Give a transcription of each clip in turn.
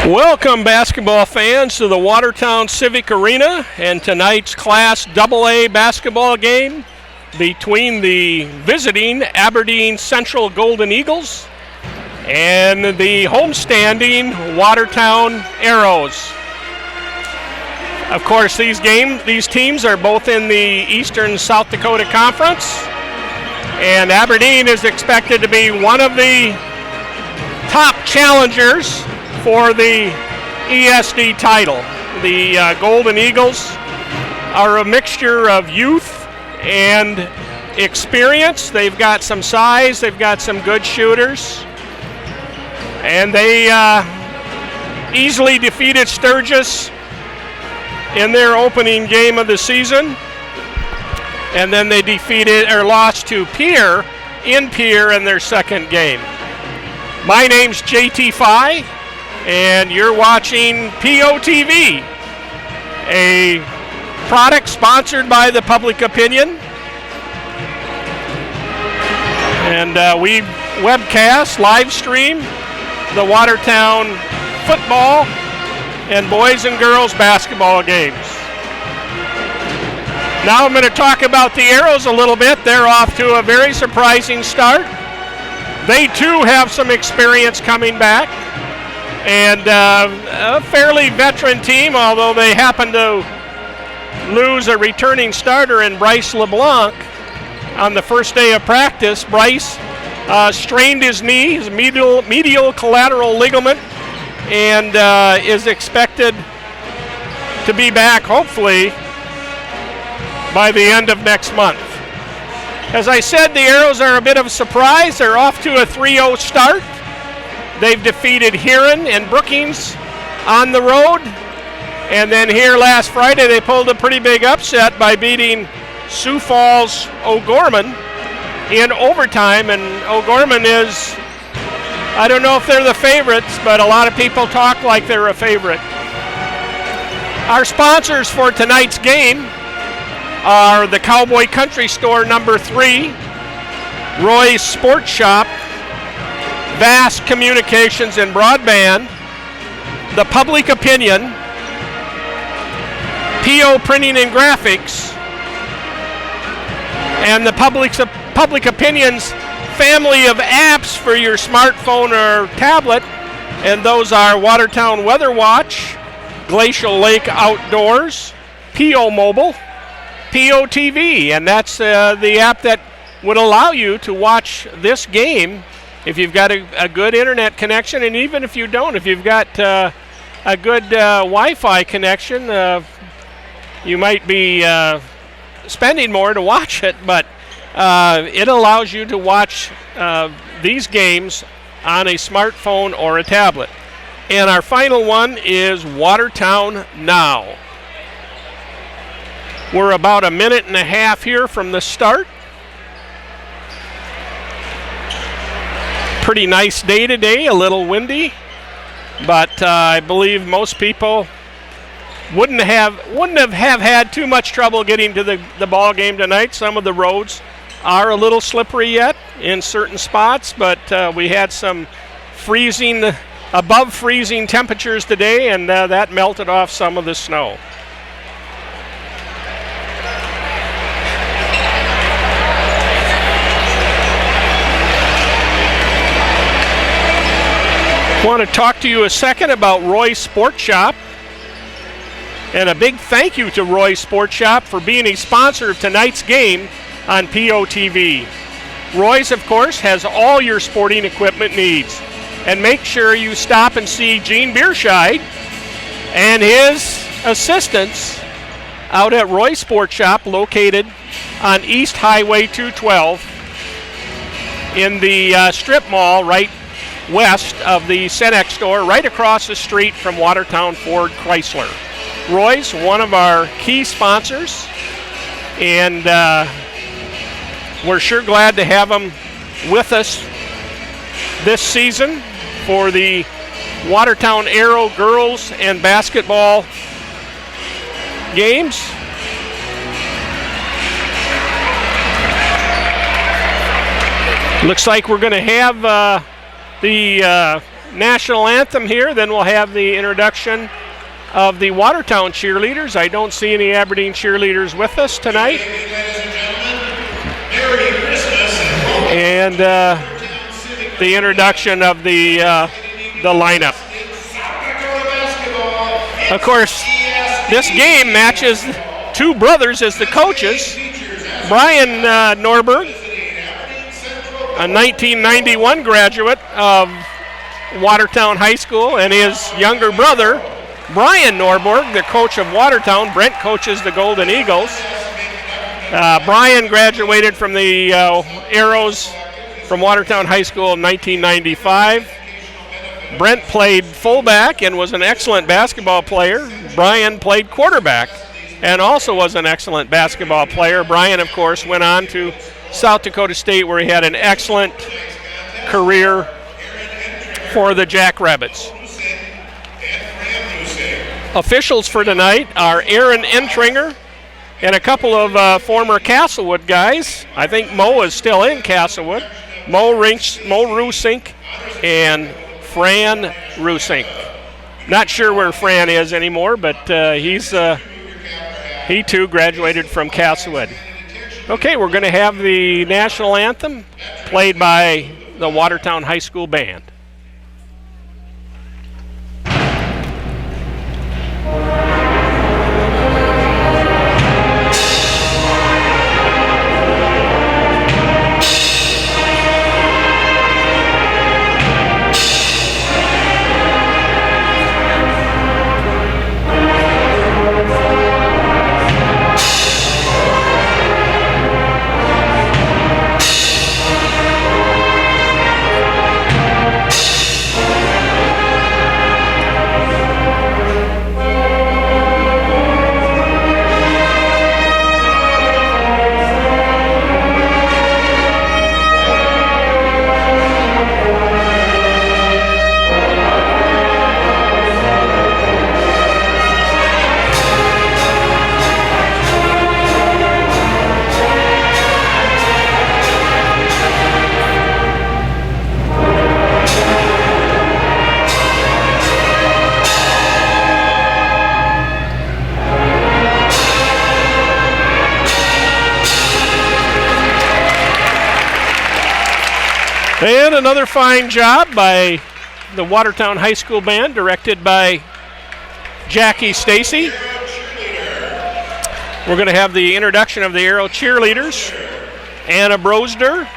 Welcome, basketball fans, to the Watertown Civic Arena and tonight's Class AA basketball game between the visiting Aberdeen Central Golden Eagles and the homestanding Watertown Arrows. Of course, these teams are both in the Eastern South Dakota Conference, and Aberdeen is expected to be one of the top challengers for the ESD title. The Golden Eagles are a mixture of youth and experience. They've got some size, they've got some good shooters, and they easily defeated Sturgis in their opening game of the season, and then they lost to Pierre in their second game. My name's JT Fye, and you're watching POTV, a product sponsored by the Public Opinion. And we webcast, live stream the Watertown football and boys and girls basketball games. Now I'm going to talk about the Arrows a little bit. They're off to a very surprising start. They too have some experience coming back, and a fairly veteran team, although they happen to lose a returning starter in Bryce LeBlanc on the first day of practice. Bryce strained his knee, his medial collateral ligament, and is expected to be back hopefully by the end of next month. As I said, the Arrows are a bit of a surprise. They're off to a 3-0 start. They've defeated Huron and Brookings on the road. And then here last Friday, they pulled a pretty big upset by beating Sioux Falls O'Gorman in overtime. And O'Gorman is, I don't know if they're the favorites, but a lot of people talk like they're a favorite. Our sponsors for tonight's game are the Cowboy Country Store number 3, Roy's Sports Shop, Vast Communications and Broadband, the Public Opinion, PO Printing and Graphics, and the Public Opinion's family of apps for your smartphone or tablet, and those are Watertown Weather Watch, Glacial Lake Outdoors, PO Mobile, POTV, and that's the app that would allow you to watch this game if you've got a good internet connection, and even if you don't, if you've got a good Wi-Fi connection, you might be spending more to watch it, but it allows you to watch these games on a smartphone or a tablet. And our final one is Watertown Now. We're about a minute and a half here from the start. Pretty nice day today, a little windy, but I believe most people wouldn't have had too much trouble getting to the ball game tonight. Some of the roads are a little slippery yet in certain spots, but we had some above freezing temperatures today, and that melted off some of the snow. I want to talk to you a second about Roy's Sports Shop, and a big thank you to Roy's Sports Shop for being a sponsor of tonight's game on POTV. Roy's, of course, has all your sporting equipment needs, and make sure you stop and see Gene Bierscheid and his assistants out at Roy's Sports Shop, located on East Highway 212 in the strip mall right west of the Cenex store, right across the street from Watertown Ford Chrysler. Roy's, one of our key sponsors, and we're sure glad to have them with us this season for the Watertown Arrow girls and basketball games. Looks like we're going to have the national anthem here. Then we'll have the introduction of the Watertown cheerleaders. I don't see any Aberdeen cheerleaders with us tonight. And the introduction of the lineup. Of course, this game matches two brothers as the coaches. Brian Norberg, a 1991 graduate of Watertown High School, and his younger brother, Brian Norberg, the coach of Watertown. Brent coaches the Golden Eagles. Brian graduated from the Arrows from Watertown High School in 1995. Brent played fullback and was an excellent basketball player. Brian played quarterback and also was an excellent basketball player. Brian, of course, went on to South Dakota State, where he had an excellent career for the Jackrabbits. Officials for tonight are Aaron Entringer and a couple of former Castlewood guys. I think Mo is still in Castlewood. Mo Rusink and Fran Rusink. Not sure where Fran is anymore, but he too graduated from Castlewood. Okay, we're going to have the national anthem played by the Watertown High School Band. And another fine job by the Watertown High School Band, directed by Jackie Stacy. We're going to have the introduction of the Arrow cheerleaders. Anna Brosder.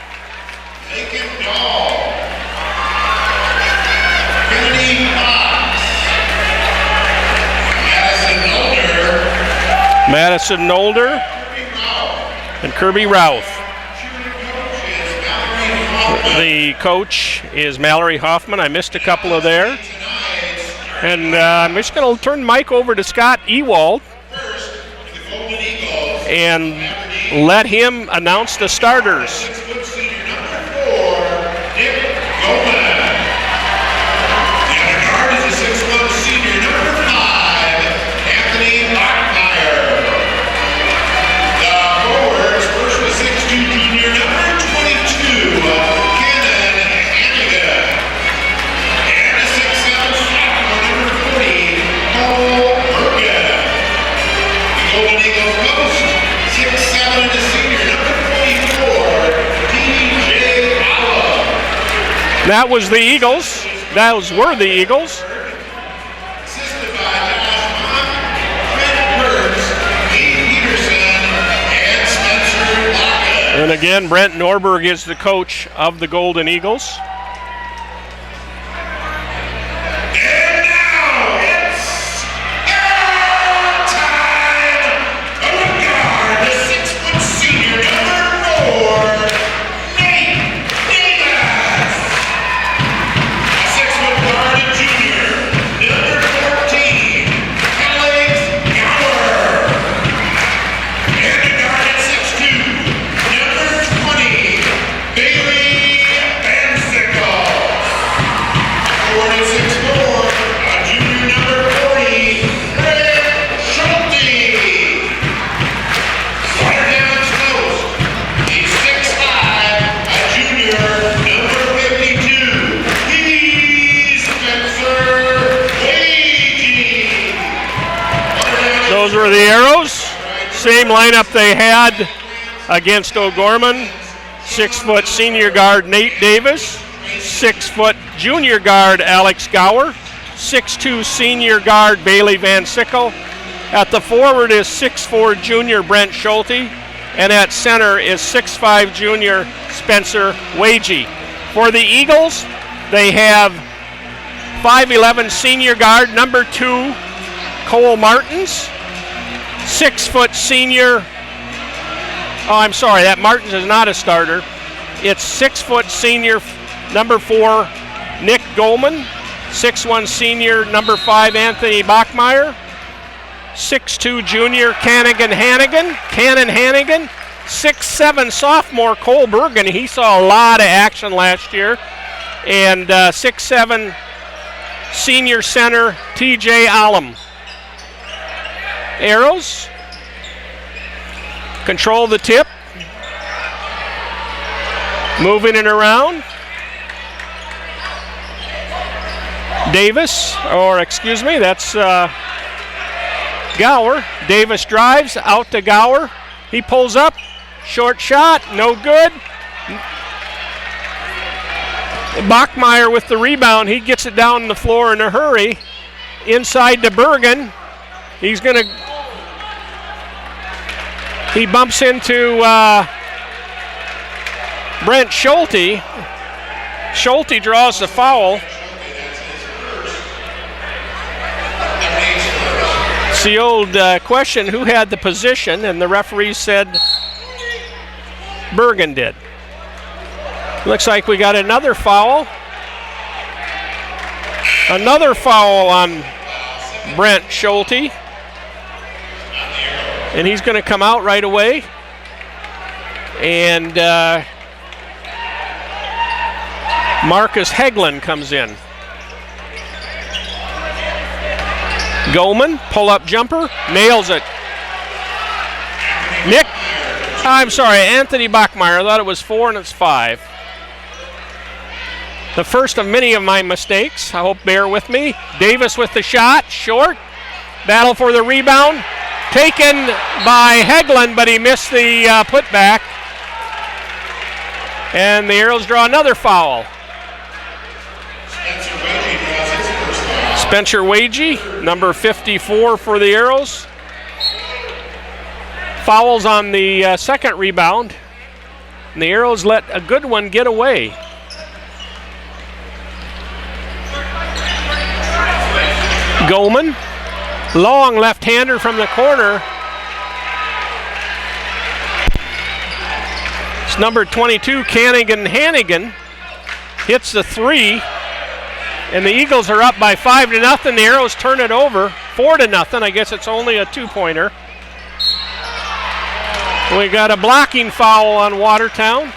Madison Nolder. And Kirby Routh. The coach is Mallory Hoffman. I missed a couple of there. And I'm just going to turn the mic over to Scott Ewald and let him announce the starters. That was the Eagles. Those were the Eagles. And again, Brent Norberg is the coach of the Golden Eagles. Those were the Arrows. Same lineup they had against O'Gorman. 6-foot senior guard Nate Davis. 6-foot junior guard Alex Gower. 6'2 senior guard Bailey Van Sickle. At the forward is 6'4 junior Brent Schulte. And at center is 6'5 junior Spencer Wagey. For the Eagles, they have 5'11 senior guard number 2 Cole Martins. 6-foot senior, I'm sorry, that Martins is not a starter. It's 6-foot senior number 4 Nick Goldman. 6'1 senior number 5 Anthony Bachmeyer. 6'2 junior Cannon Hannigan. 6'7 sophomore Cole Bergen. He saw a lot of action last year. And 6'7 senior center TJ Allum. Arrows control the tip. Moving it around. Davis, or excuse me, that's Gower. Davis drives out to Gower. He pulls up. Short shot, no good. Bachmeyer with the rebound. He gets it down the floor in a hurry. Inside to Bergen. He's going to... He bumps into Brent Schulte. Schulte draws the foul. It's the old question, who had the position, and the referee said Bergen did. Looks like we got another foul. Another foul on Brent Schulte. And he's going to come out right away. And Marcus Hegland comes in. Goldman, pull-up jumper, nails it. Anthony Bachmeyer. I thought it was 4 and it's 5. The first of many of my mistakes. I hope bear with me. Davis with the shot, short. Battle for the rebound. Taken by Hegland, but he missed the putback. And the Arrows draw another foul. Spencer Wagey, number 54 for the Arrows. Fouls on the second rebound. And the Arrows let a good one get away. Goldman, long left-hander from the corner. It's number 22, Hannigan, hits the 3. And the Eagles are up by 5-0. The Arrows turn it over 4-0. I guess it's only a 2-pointer. We got a blocking foul on Watertown.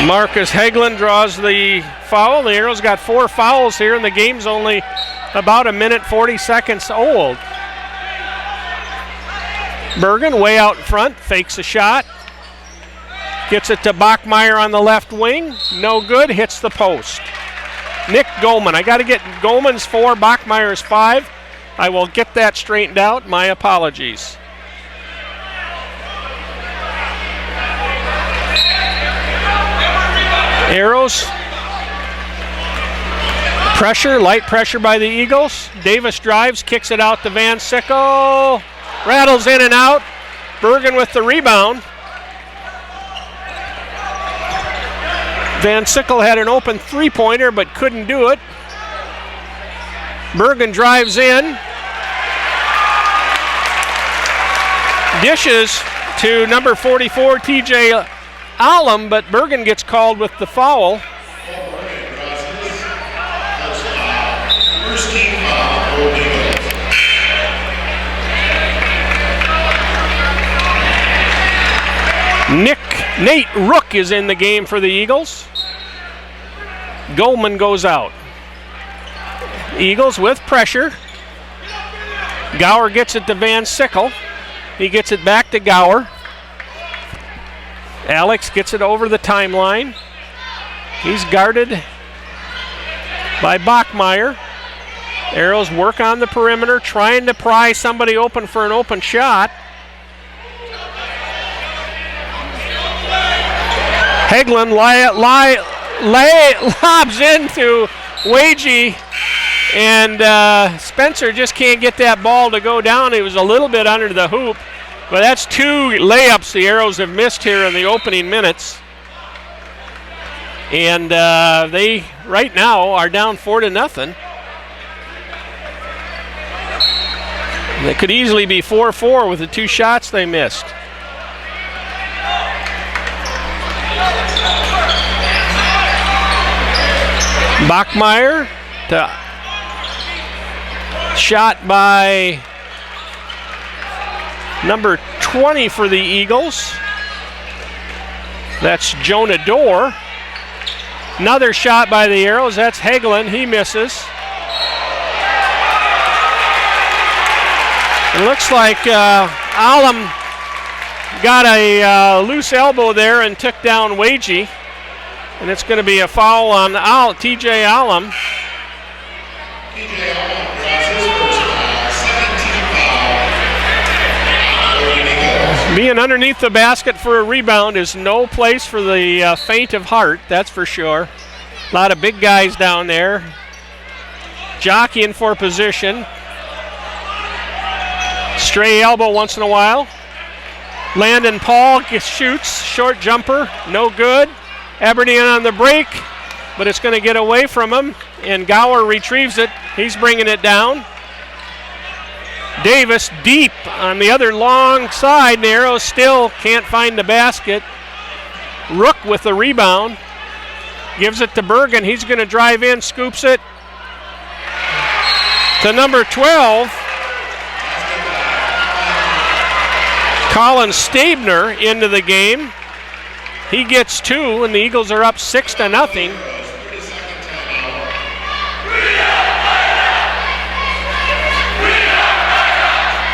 Marcus Hegland draws the foul. The Arrows got 4 fouls here, and the game's only about a minute 40 seconds old. Bergen way out in front, fakes a shot. Gets it to Bachmeyer on the left wing. No good, hits the post. Nick Goldman. I got to get Goldman's 4, Bachmeyer's 5. I will get that straightened out. My apologies. Arrows. Pressure, light pressure by the Eagles. Davis drives, kicks it out to Van Sickle. Rattles in and out. Bergen with the rebound. Van Sickle had an open 3-pointer but couldn't do it. Bergen drives in. Dishes to number 44, TJ Allum, but Bergen gets called with the foul. Nate Rook is in the game for the Eagles. Goldman goes out. Eagles with pressure. Gower gets it to Van Sickle. He gets it back to Gower. Alex gets it over the timeline. He's guarded by Bachmeyer. Arrows work on the perimeter, trying to pry somebody open for an open shot. Hagelin lobs into Wagey, and Spencer just can't get that ball to go down. He was a little bit under the hoop, but that's 2 layups the Arrows have missed here in the opening minutes. And they, right now, are down 4-0. They could easily be 4-4 with the 2 shots they missed. Bachmeyer to shot by number 20 for the Eagles. That's Jonah Dorr. Another shot by the Arrows. That's Hagelin. He misses. It looks like Alum got a loose elbow there and took down Wagey. And it's going to be a foul on TJ Alum. Being underneath the basket for a rebound is no place for the faint of heart, that's for sure. A lot of big guys down there jockeying for position. Stray elbow once in a while. Landon Paul shoots, short jumper, no good. Aberdeen on the break, but it's going to get away from him, and Gower retrieves it. He's bringing it down. Davis deep on the other long side. The Arrows still can't find the basket. Rook with the rebound. Gives it to Bergen. He's going to drive in, scoops it to number 12. Colin Stabner into the game. He gets 2, and the Eagles are up 6-0.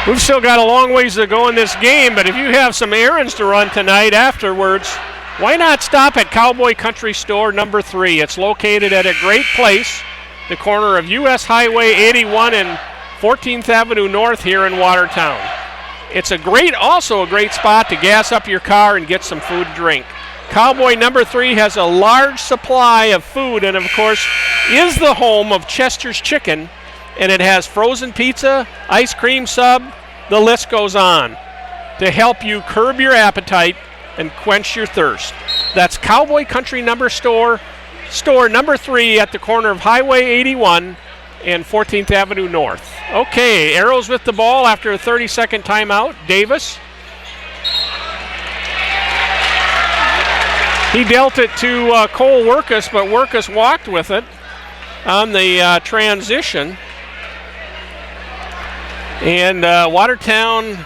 We've still got a long ways to go in this game, but if you have some errands to run tonight afterwards, why not stop at Cowboy Country Store number 3? It's located at a great place, the corner of U.S. Highway 81 and 14th Avenue North here in Watertown. It's also a great spot to gas up your car and get some food and drink. Cowboy number 3 has a large supply of food and, of course, is the home of Chester's Chicken, and it has frozen pizza, ice cream sub, the list goes on, to help you curb your appetite and quench your thirst. That's Cowboy Country store number 3 at the corner of Highway 81 and 14th Avenue North. Okay, Arrows with the ball after a 30-second timeout. Davis. He dealt it to Cole Workus, but Workus walked with it on the transition. And Watertown,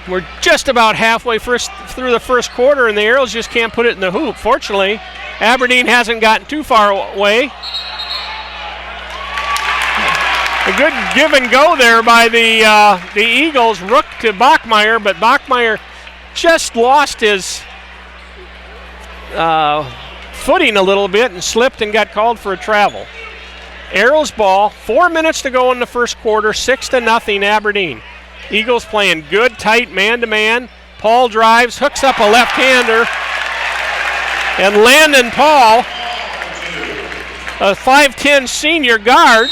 we're just about halfway through the first quarter, and the Arrows just can't put it in the hoop. Fortunately, Aberdeen hasn't gotten too far away. A good give and go there by the Eagles. Rook to Bachmeyer, but Bachmeyer just lost his footing a little bit and slipped and got called for a travel. Arrows ball, 4 minutes to go in the first quarter, 6-0 Aberdeen. Eagles playing good, tight man-to-man. Paul drives, hooks up a left-hander, and Landon Paul, a 5'10 senior guard,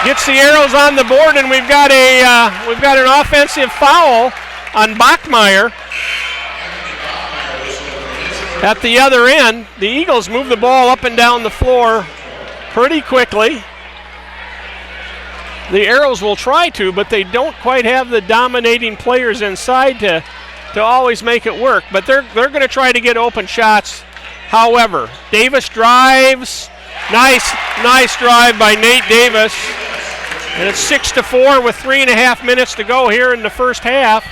gets the Arrows on the board, and we've got an offensive foul on Bachmeyer. At the other end, the Eagles move the ball up and down the floor pretty quickly. The Arrows will try to, but they don't quite have the dominating players inside to always make it work. But they're going to try to get open shots. However, Davis drives. Nice drive by Nate Davis. And it's 6-4 with 3.5 minutes to go here in the first half.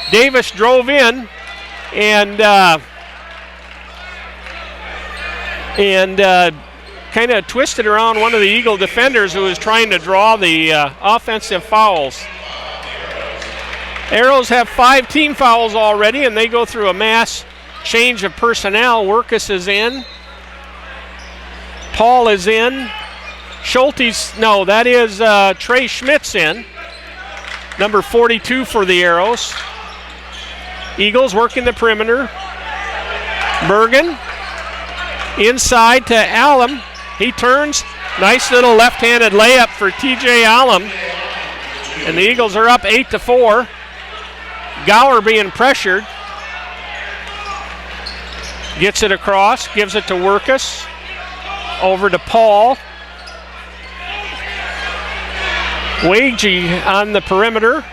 Davis drove in and kind of twisted around one of the Eagle defenders who was trying to draw the offensive fouls. Arrows have 5 team fouls already, and they go through a mass change of personnel. Workus is in. Paul is in. Schulte's, no, that is Trey Schmidt's in. Number 42 for the Arrows. Eagles working the perimeter. Bergen inside to Allen. He turns. Nice little left-handed layup for TJ Allen. And the Eagles are up 8-4. Gower being pressured. Gets it across, gives it to Workus. Over to Paul. Wagee on the perimeter.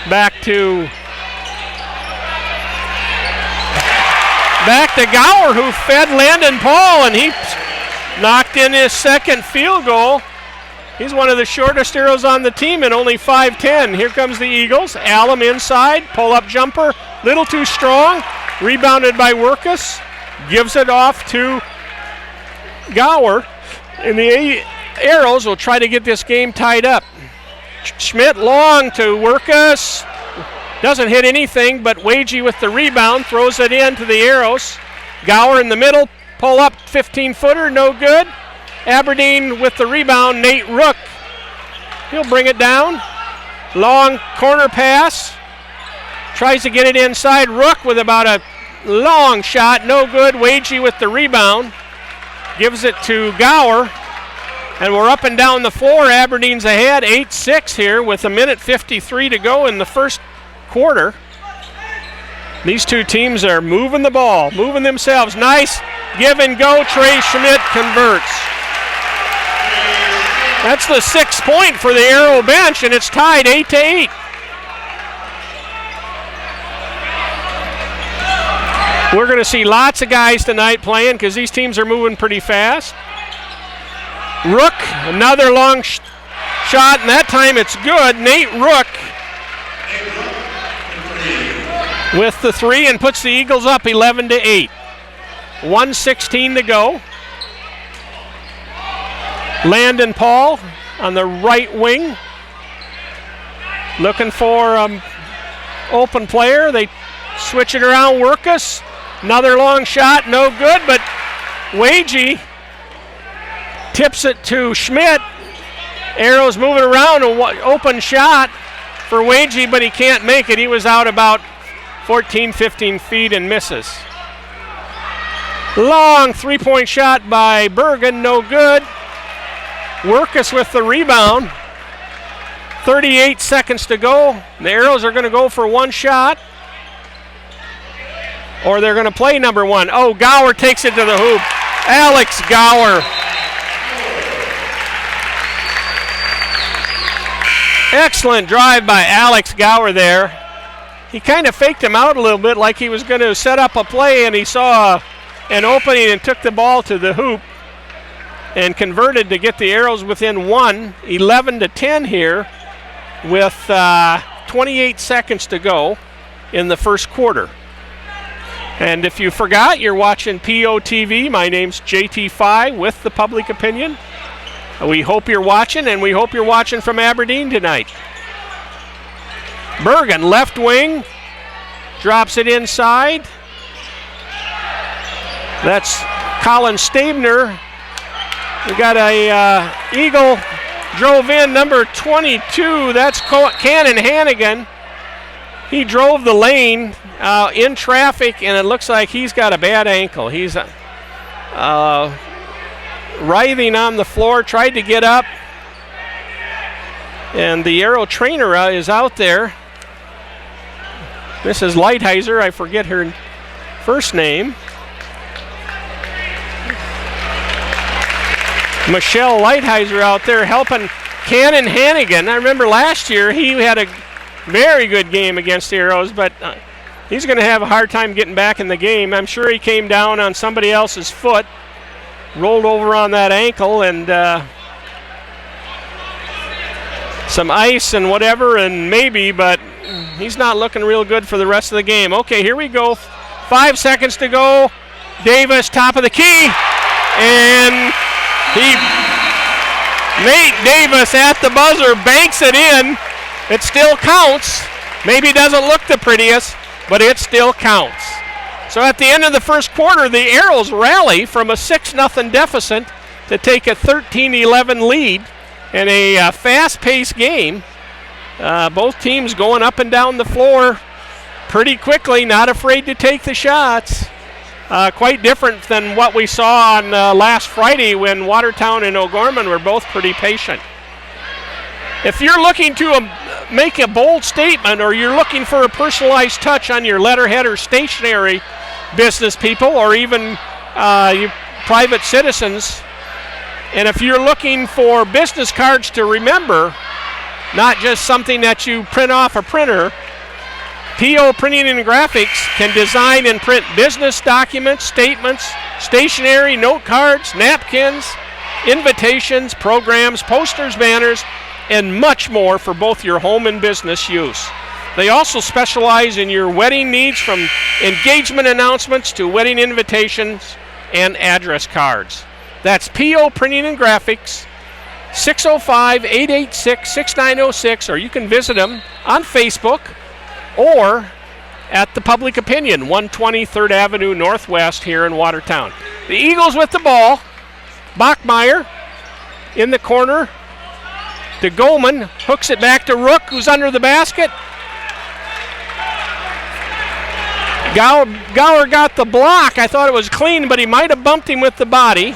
Back to Gower, who fed Landon Paul, and he knocked in his second field goal. He's one of the shortest Arrows on the team and only 5'10". Here comes the Eagles. Allen inside, pull-up jumper, little too strong. Rebounded by Workus. Gives it off to Gower. And the Arrows will try to get this game tied up. Schmidt long to Workus. Doesn't hit anything, but Wagee with the rebound throws it in to the Arrows. Gower in the middle, pull up 15-footer, no good. Aberdeen with the rebound, Nate Rook. He'll bring it down. Long corner pass. Tries to get it inside. Rook with about a long shot, no good. Wagee with the rebound. Gives it to Gower. And we're up and down the floor. Aberdeen's ahead, 8-6 here with 1:53 to go in the first quarter. These two teams are moving the ball, moving themselves. Nice give and go. Trey Schmidt converts. That's the 6th point for the Arrow bench, and it's tied 8-8. We're going to see lots of guys tonight playing because these teams are moving pretty fast. Rook, another long shot, and that time it's good. Nate Rook with the three and puts the Eagles up 11-8. 1:16 to go. Landon Paul on the right wing. Looking for open player. They switch it around. Workus. Another long shot, no good, but Wagee tips it to Schmidt. Arrows moving around, open shot for Wagee, but he can't make it. He was out about 14, 15 feet and misses. Long three-point shot by Bergen, no good. Workus with the rebound. 38 seconds to go. The Arrows are going to go for one shot. Or they're going to play number one. Oh, Gower takes it to the hoop. Alex Gower. Excellent drive by Alex Gower there. He kind of faked him out a little bit like he was going to set up a play, and he saw an opening and took the ball to the hoop and converted to get the Arrows within one. 11-10 here with 28 seconds to go in the first quarter. And if you forgot, you're watching POTV. My name's JT Fye with the Public Opinion. We hope you're watching, and we hope you're watching from Aberdeen tonight. Bergen, left wing, drops it inside. That's Colin Stabner. We got a Eagle drove in, number 22. That's Cannon Hannigan. He drove the lane in traffic, and it looks like he's got a bad ankle. He's writhing on the floor, tried to get up, and the Arrow trainer is out there. Mrs. Lighthizer, I forget her first name. Michelle Lighthizer out there helping Cannon Hannigan. I remember last year he had a very good game against the Arrows, but he's going to have a hard time getting back in the game. I'm sure he came down on somebody else's foot, rolled over on that ankle, and some ice and whatever, and maybe, but he's not looking real good for the rest of the game. Okay, here we go. 5 seconds to go. Davis, top of the key, and Nate Davis at the buzzer banks it in. It still counts. Maybe doesn't look the prettiest, but it still counts. So at the end of the first quarter, the Arrows rally from a 6-0 deficit to take a 13-11 lead in a fast-paced game. Both teams going up and down the floor pretty quickly, not afraid to take the shots. Quite different than what we saw on last Friday when Watertown and O'Gorman were both pretty patient. If you're looking to make a bold statement, or you're looking for a personalized touch on your letterhead or stationery business people, or even you private citizens, and if you're looking for business cards to remember, not just something that you print off a printer, PO Printing and Graphics can design and print business documents, statements, stationery, note cards, napkins, invitations, programs, posters, banners, and much more for both your home and business use. They also specialize in your wedding needs, from engagement announcements to wedding invitations and address cards. That's PO Printing and Graphics, 605-886-6906, or you can visit them on Facebook or at the Public Opinion, 120 3rd Avenue Northwest here in Watertown. The Eagles with the ball. Bachmeyer in the corner to Goldman, hooks it back to Rook, who's under the basket. Gower got the block. I thought it was clean, but he might have bumped him with the body.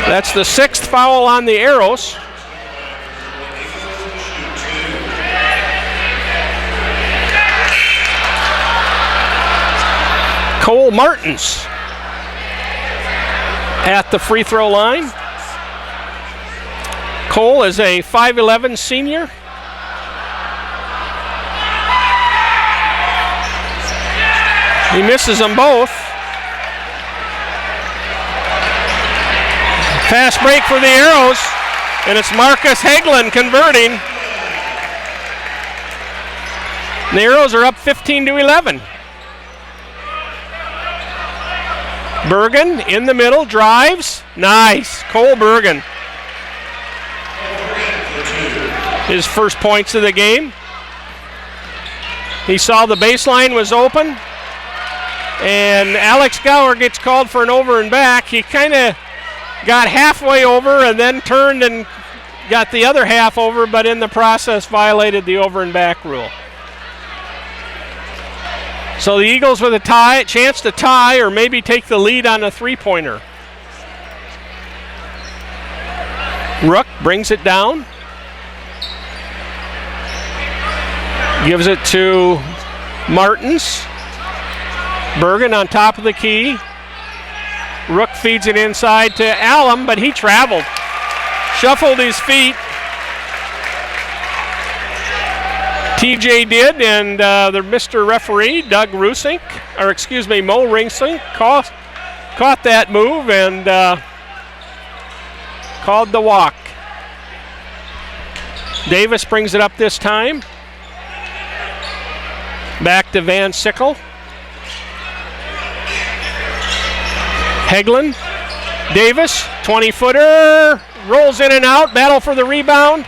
That's the 6th foul on the Arrows. Cole Martins at the free throw line. Cole is a 5'11 senior. He misses them both. Fast break for the Arrows, and it's Marcus Hagelin converting. The Arrows are up 15-11. Bergen in the middle, drives, nice. Cole Bergen. His first points of the game. He saw the baseline was open, and Alex Gower gets called for an over and back. He kind of got halfway over and then turned and got the other half over, but in the process violated the over and back rule. So the Eagles with a chance to tie or maybe take the lead on a three-pointer. Rook brings it down. Gives it to Martins. Bergen on top of the key. Rook feeds it inside to Allum, but he traveled. Shuffled his feet. TJ did, and the Mr. Referee, Mo Ringsink, caught that move and called the walk. Davis brings it up this time. Back to Van Sickle. Hagelin, Davis, 20-footer, rolls in and out, battle for the rebound.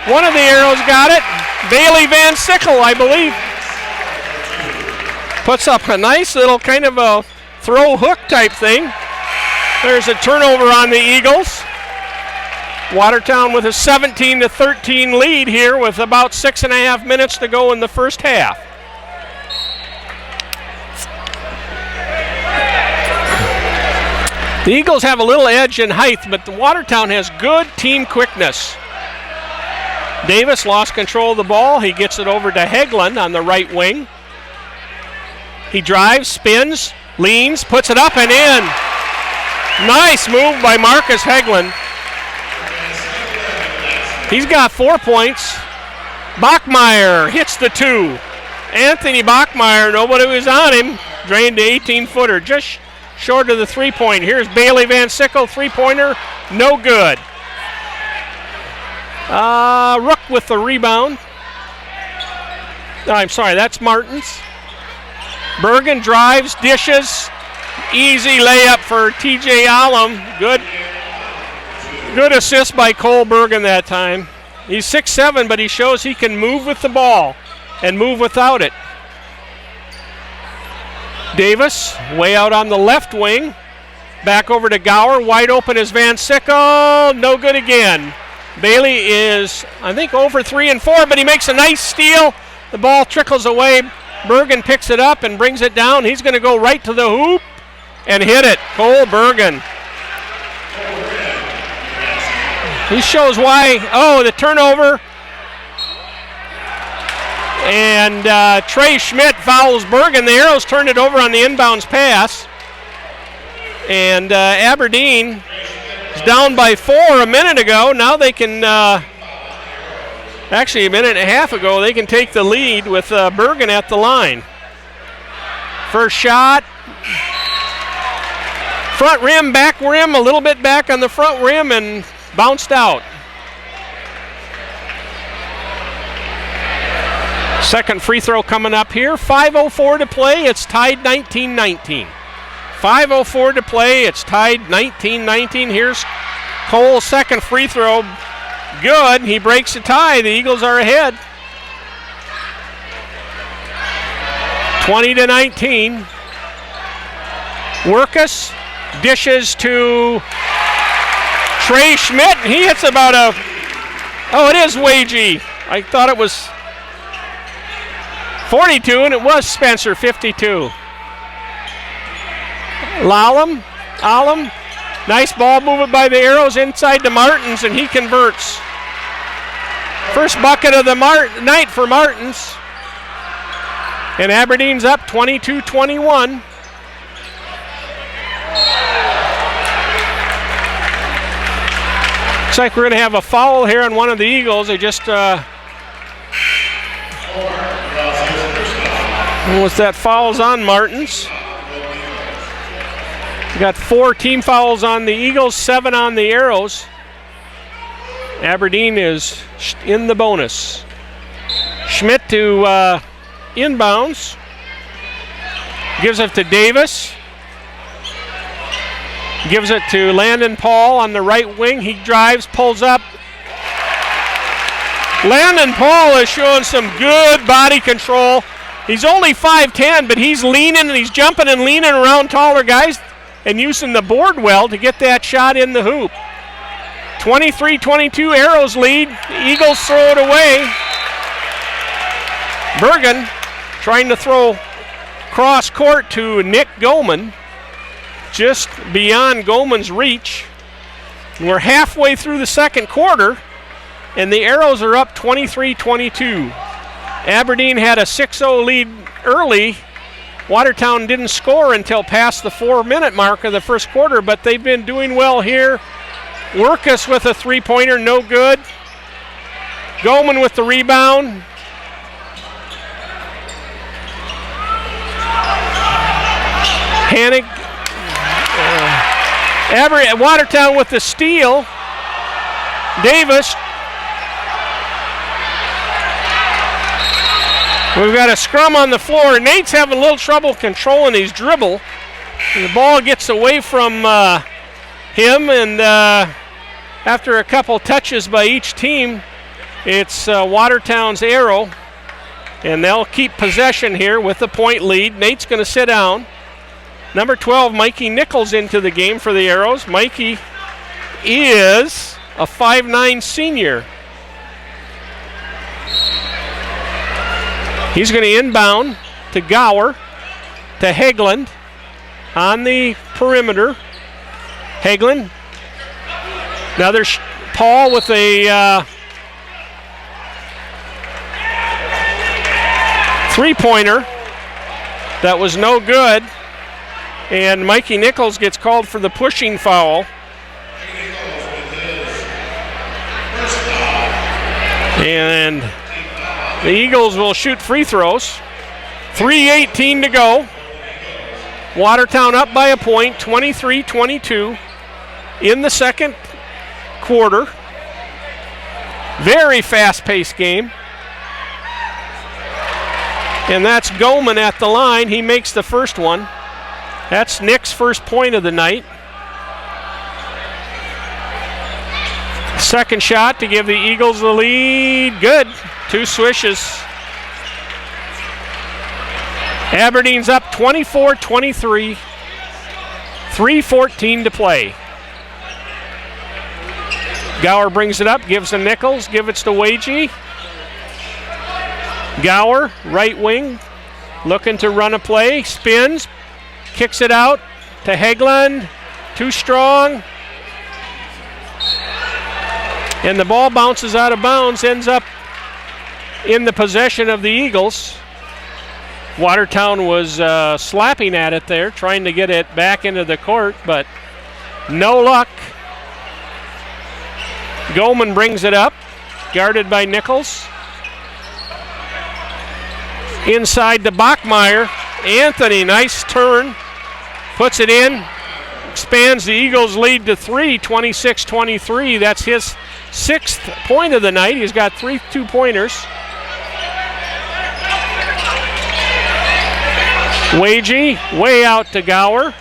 One of the Arrows got it. Bailey Van Sickle, I believe, puts up a nice little kind of a throw hook type thing. There's a turnover on the Eagles. Watertown with a 17-13 lead here with about 6.5 minutes to go in the first half. The Eagles have a little edge in height, but the Watertown has good team quickness. Davis lost control of the ball. He gets it over to Hagelin on the right wing. He drives, spins, leans, puts it up and in. Nice move by Marcus Hagelin. He's got 4 points. Bachmeyer hits the 2. Anthony Bachmeyer, nobody was on him. Drained the 18-footer, just short of the three-point. Here's Bailey Van Sickle, three-pointer, no good. Rook with the rebound. I'm sorry, that's Martins. Bergen drives, dishes. Easy layup for TJ Allum. Good assist by Cole Bergen that time. He's 6'7", but he shows he can move with the ball and move without it. Davis way out on the left wing. Back over to Gower. Wide open is Van Sickle. No good again. Bailey is, I think, over 3 and 4, but he makes a nice steal. The ball trickles away. Bergen picks it up and brings it down. He's going to go right to the hoop and hit it. Cole Bergen. He shows why. Oh, the turnover. And Trey Schmidt fouls Bergen. The Arrows turned it over on the inbounds pass. And Aberdeen is down by 4 a minute ago. Now they can, actually a minute and a half ago, they can take the lead with Bergen at the line. First shot. Front rim, back rim, a little bit back on the front rim and bounced out. Second free throw coming up here. 5:04 to play. It's tied 19-19. 5:04 to play. It's tied 19-19. Here's Cole's second free throw. Good. He breaks the tie. The Eagles are ahead. 20-19. Workus dishes to Trey Schmidt. He hits about a, oh, it is Wagee. I thought it was 42, and it was Spencer, 52. Alum, nice ball movement by the Arrows inside to Martins, and he converts. First bucket of the night for Martins. And Aberdeen's up 22-21. Looks like we're going to have a foul here on one of the Eagles. They just, what's that? Fouls on Martins. We got 4 team fouls on the Eagles, 7 on the Arrows. Aberdeen is in the bonus. Schmidt to inbounds. Gives it to Davis. Gives it to Landon Paul on the right wing. He drives, pulls up. Landon Paul is showing some good body control. He's only 5'10", but he's leaning and he's jumping and leaning around taller guys and using the board well to get that shot in the hoop. 23-22, Arrows lead. The Eagles throw it away. Bergen trying to throw cross court to Nick Goman. Just beyond Goman's reach. And we're halfway through the second quarter, and the Arrows are up 23-22. Aberdeen had a 6-0 lead early. Watertown didn't score until past the 4-minute mark of the first quarter, but they've been doing well here. Workus with a three-pointer, no good. Goman with the rebound. Hannig. Watertown with the steal. Davis. We've got a scrum on the floor. Nate's having a little trouble controlling his dribble. The ball gets away from him, and after a couple touches by each team, it's Watertown's Arrow, and they'll keep possession here with the point lead. Nate's going to sit down. Number 12, Mikey Nichols into the game for the Arrows. Mikey is a 5'9" senior. He's going to inbound to Gower, to Hegland on the perimeter. Hegland. Now there's Paul with a three-pointer. That was no good. And Mikey Nichols gets called for the pushing foul. And the Eagles will shoot free throws. 3:18 to go. Watertown up by a point, 23-22 in the second quarter. Very fast-paced game. And that's Goman at the line. He makes the first one. That's Nick's first point of the night. Second shot to give the Eagles the lead. Good. 2 swishes. Aberdeen's up 24-23. 3:14 to play. Gower brings it up, gives to Nichols, give it to Wagey. Gower, right wing, looking to run a play, spins, kicks it out to Hegland, too strong. And the ball bounces out of bounds, ends up in the possession of the Eagles. Watertown was slapping at it there, trying to get it back into the court, but no luck. Goldman brings it up, guarded by Nichols. Inside to Bachmeyer. Anthony, nice turn, puts it in, expands the Eagles' lead to 3, 26-23. That's his 6th point of the night. He's got 3 two-pointers. Wagey, way out to Gower.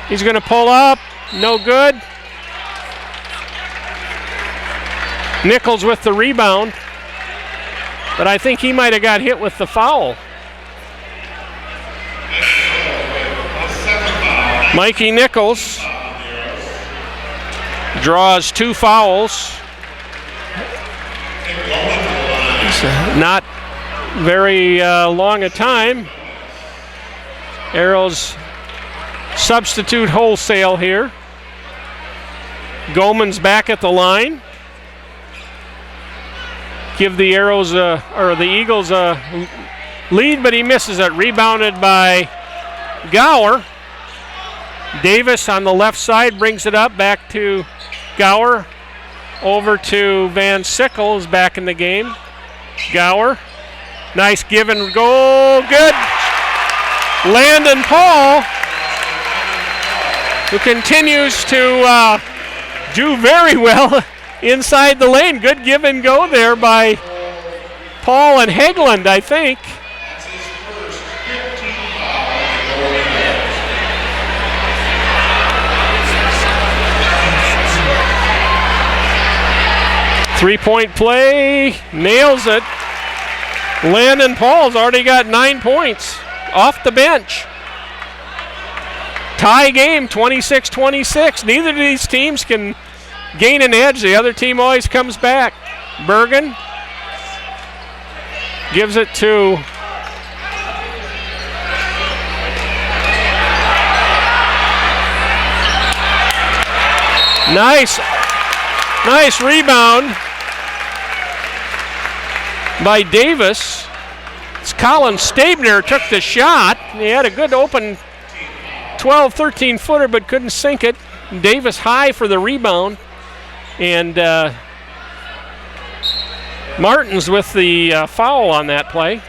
He's going to pull up, no good. Nichols with the rebound, but I think he might have got hit with the foul. Mikey Nichols draws 2 fouls. Not very long a time. Arrows substitute wholesale here. Goldman's back at the line. Give the Arrows or the Eagles a lead, but he misses it. Rebounded by Gower. Davis on the left side brings it up, back to Gower. Over to Van Sickle is back in the game. Gower, nice give and go, good. Landon Paul, who continues to do very well inside the lane. Good give and go there by Paul and Hegland, I think. Three-point play, nails it. Landon Paul's already got 9 points off the bench. Tie game, 26-26. Neither of these teams can gain an edge. The other team always comes back. Bergen gives it to nice rebound by Davis. It's Colin Stabner took the shot. He had a good open 12, 13 footer, but couldn't sink it. Davis high for the rebound. And Martin's with the foul on that play.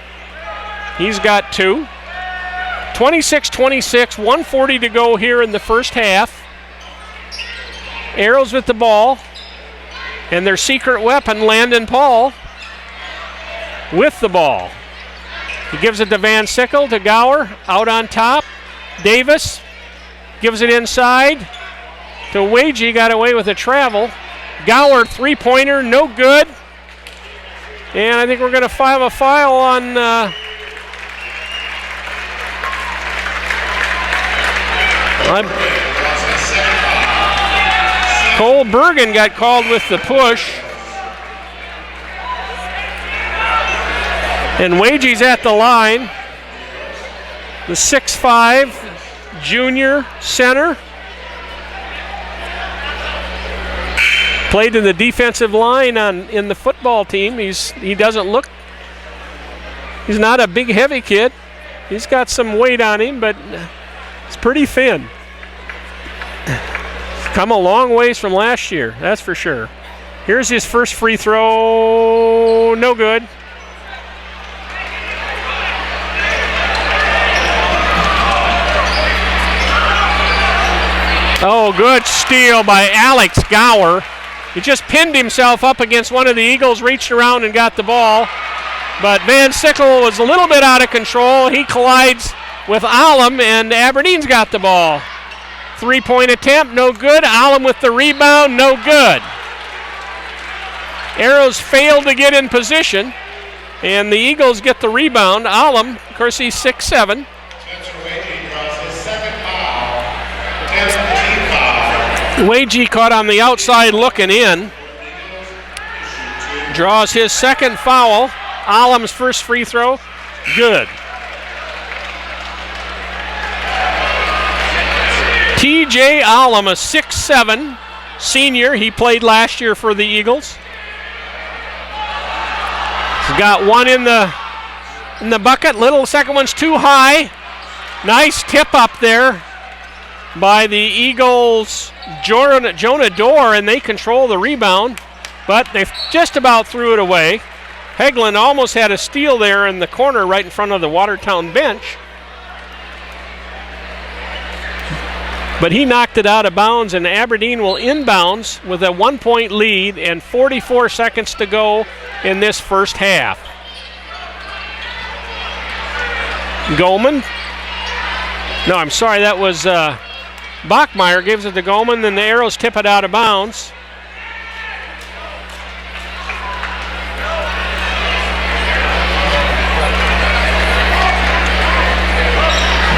He's got 2. 26-26, 1:40 to go here in the first half. Arrows with the ball. And their secret weapon, Landon Paul, with the ball. He gives it to Van Sickle, to Gower, out on top. Davis gives it inside to Wagey, got away with a travel. Gower, three-pointer, no good. And I think we're going to file a foul on Cole Bergen got called with the push. And Wagey's at the line. The 6'5" junior center. Played in the defensive line in the football team. He doesn't look, he's not a big heavy kid. He's got some weight on him, but it's pretty thin. Come a long ways from last year, that's for sure. Here's his first free throw, no good. Oh, good steal by Alex Gower. He just pinned himself up against one of the Eagles, reached around and got the ball. But Van Sickle was a little bit out of control. He collides with Alum, and Aberdeen's got the ball. Three-point attempt, no good. Alum with the rebound, no good. Arrows failed to get in position. And the Eagles get the rebound. Alum, of course, he's 6'7". Wagee caught on the outside looking in. Draws his second foul. Alum's first free throw, good. TJ Alum, a 6'7" senior. He played last year for the Eagles. He's got one in the bucket. Little second one's too high. Nice tip up there by the Eagles' Jonah Dorr, and they control the rebound, but they just about threw it away. Hegland almost had a steal there in the corner right in front of the Watertown bench, but he knocked it out of bounds, and Aberdeen will inbounds with a 1-point lead and 44 seconds to go in this first half. Goldman. No, I'm sorry, that was Bachmeyer gives it to Goldman, then the Arrows tip it out of bounds.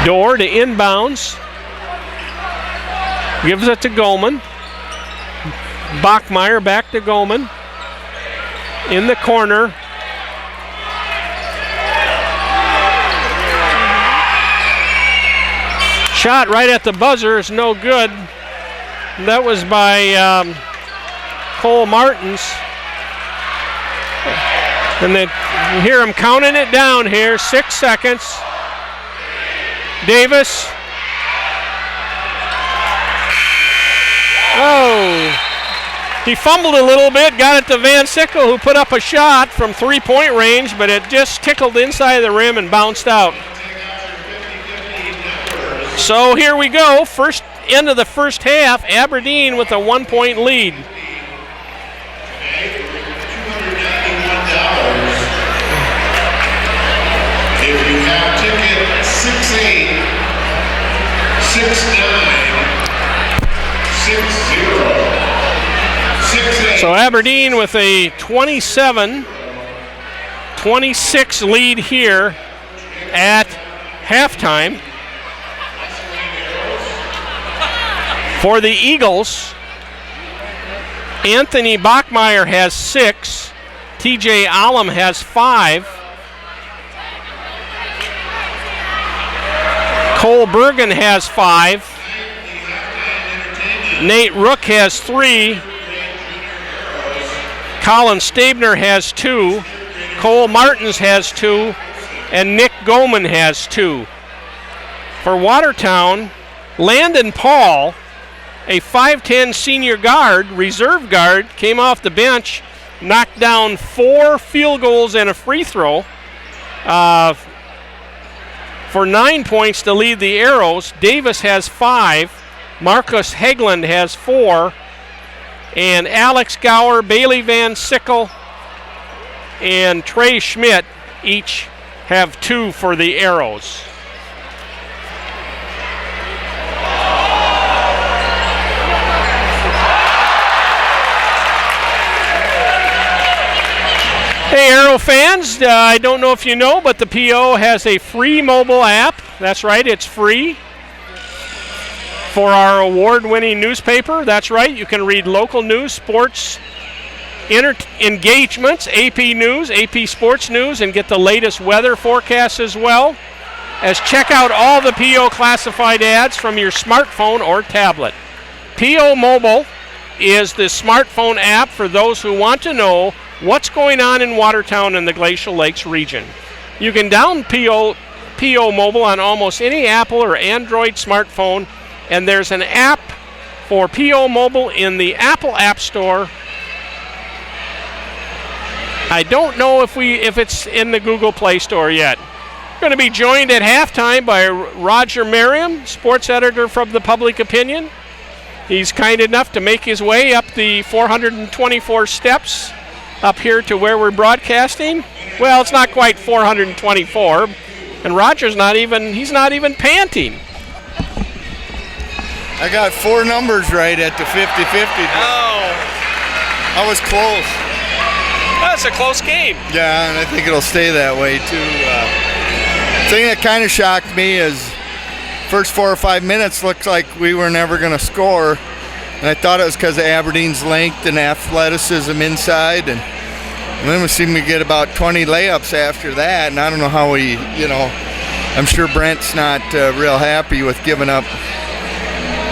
Dorr to inbounds. Gives it to Goldman. Bachmeyer back to Goldman. In the corner. Shot right at the buzzer is no good. That was by Cole Martins. And they hear him counting it down here. 6 seconds. Davis. Oh. He fumbled a little bit, got it to Van Sickle, who put up a shot from 3-point range, but it just tickled inside the rim and bounced out. So here we go, first end of the first half, Aberdeen with a 1-point lead. If you have ticket 68, 69, 60, 68. So Aberdeen with a 27-26 lead here at halftime. For the Eagles, Anthony Bachmeyer has 6, TJ Alum has 5, Cole Bergen has 5, Nate Rook has 3, Colin Stabner has 2, Cole Martins has 2, and Nick Goldman has 2. For Watertown, Landon Paul, a 5'10 senior guard, reserve guard, came off the bench, knocked down 4 field goals and a free throw for 9 points to lead the Arrows. Davis has 5, Marcus Hegland has 4, and Alex Gower, Bailey Van Sickle, and Trey Schmidt each have 2 for the Arrows. Hey Arrow fans, I don't know if you know, but the PO has a free mobile app. That's right, it's free for our award-winning newspaper. That's right, you can read local news, sports, engagements, AP News, AP Sports News, and get the latest weather forecasts as well as check out all the PO classified ads from your smartphone or tablet. PO Mobile is the smartphone app for those who want to know what's going on in Watertown and the Glacial Lakes region. You can download PO Mobile on almost any Apple or Android smartphone, and there's an app for PO Mobile in the Apple App Store. I don't know if it's in the Google Play Store yet. We're going to be joined at halftime by Roger Merriam, sports editor from The Public Opinion. He's kind enough to make his way up the 424 steps up here to where we're broadcasting. Well, it's not quite 424, and Roger's not even panting. I got 4 numbers right at the 50-50. Oh. I was close. Well, it's a close game. Yeah, and I think it'll stay that way too. The thing that kind of shocked me is first 4 or 5 minutes looked like we were never going to score, and I thought it was because of Aberdeen's length and athleticism inside, and then we seemed to get about 20 layups after that, and I don't know how I'm sure Brent's not real happy with giving up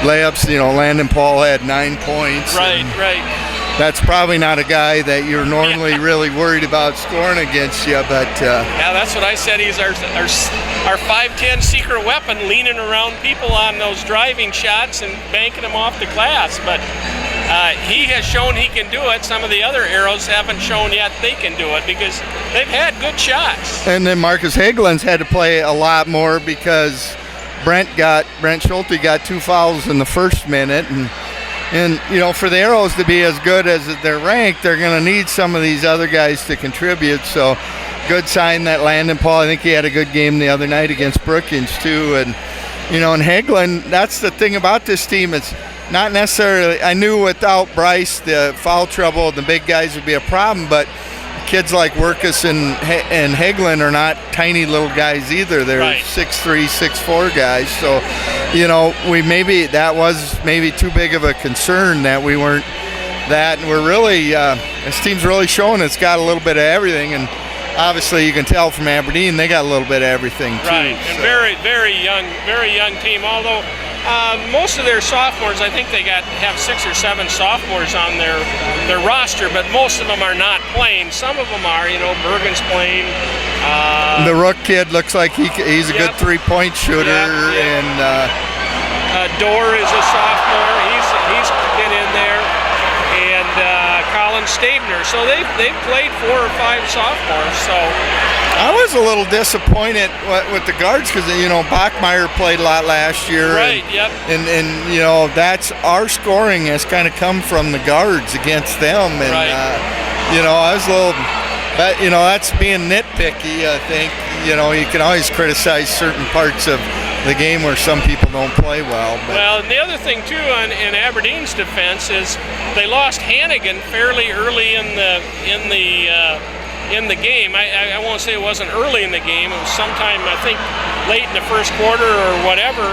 layups. Landon Paul had 9 points. Right. That's probably not a guy that you're normally really worried about scoring against you, but yeah, that's what I said. He's our 5'10" secret weapon, leaning around people on those driving shots and banking them off the glass. But he has shown he can do it. Some of the other Arrows haven't shown yet they can do it because they've had good shots. And then Marcus Hagelin's had to play a lot more because Brent Schulte got 2 fouls in the first minute, and for the Arrows to be as good as they're ranked, they're going to need some of these other guys to contribute. So good sign that Landon Paul, I think he had a good game the other night against Brookings too. And and Hagelin, that's the thing about this team. It's not necessarily, I knew without Bryce the foul trouble and the big guys would be a problem, but kids like Workus and Hagelin are not tiny little guys either. They're right. 6'3", 6'4" guys. So, that was maybe too big of a concern that we weren't that. And we're really, this team's really showing it's got a little bit of everything. And obviously you can tell from Aberdeen they got a little bit of everything too. Right, and very, very young team. Although most of their sophomores, I think they have 6 or 7 sophomores on their roster, but most of them are not playing. Some of them are. Bergen's playing. The Rook kid looks like he's a good 3-point shooter, and Dorr is a sophomore. He's been in there, and Colin Stabner. So they've played 4 or 5 sophomores. So I was a little disappointed with the guards because Bachmeyer played a lot last year. Right. Yep. And that's our scoring has kind of come from the guards against them. And right. I was a little. But, that's being nitpicky, I think. You can always criticize certain parts of the game where some people don't play well. But. Well, and the other thing, too, in Aberdeen's defense is they lost Hannigan fairly early in the game. I won't say it wasn't early in the game. It was sometime, I think, late in the first quarter or whatever.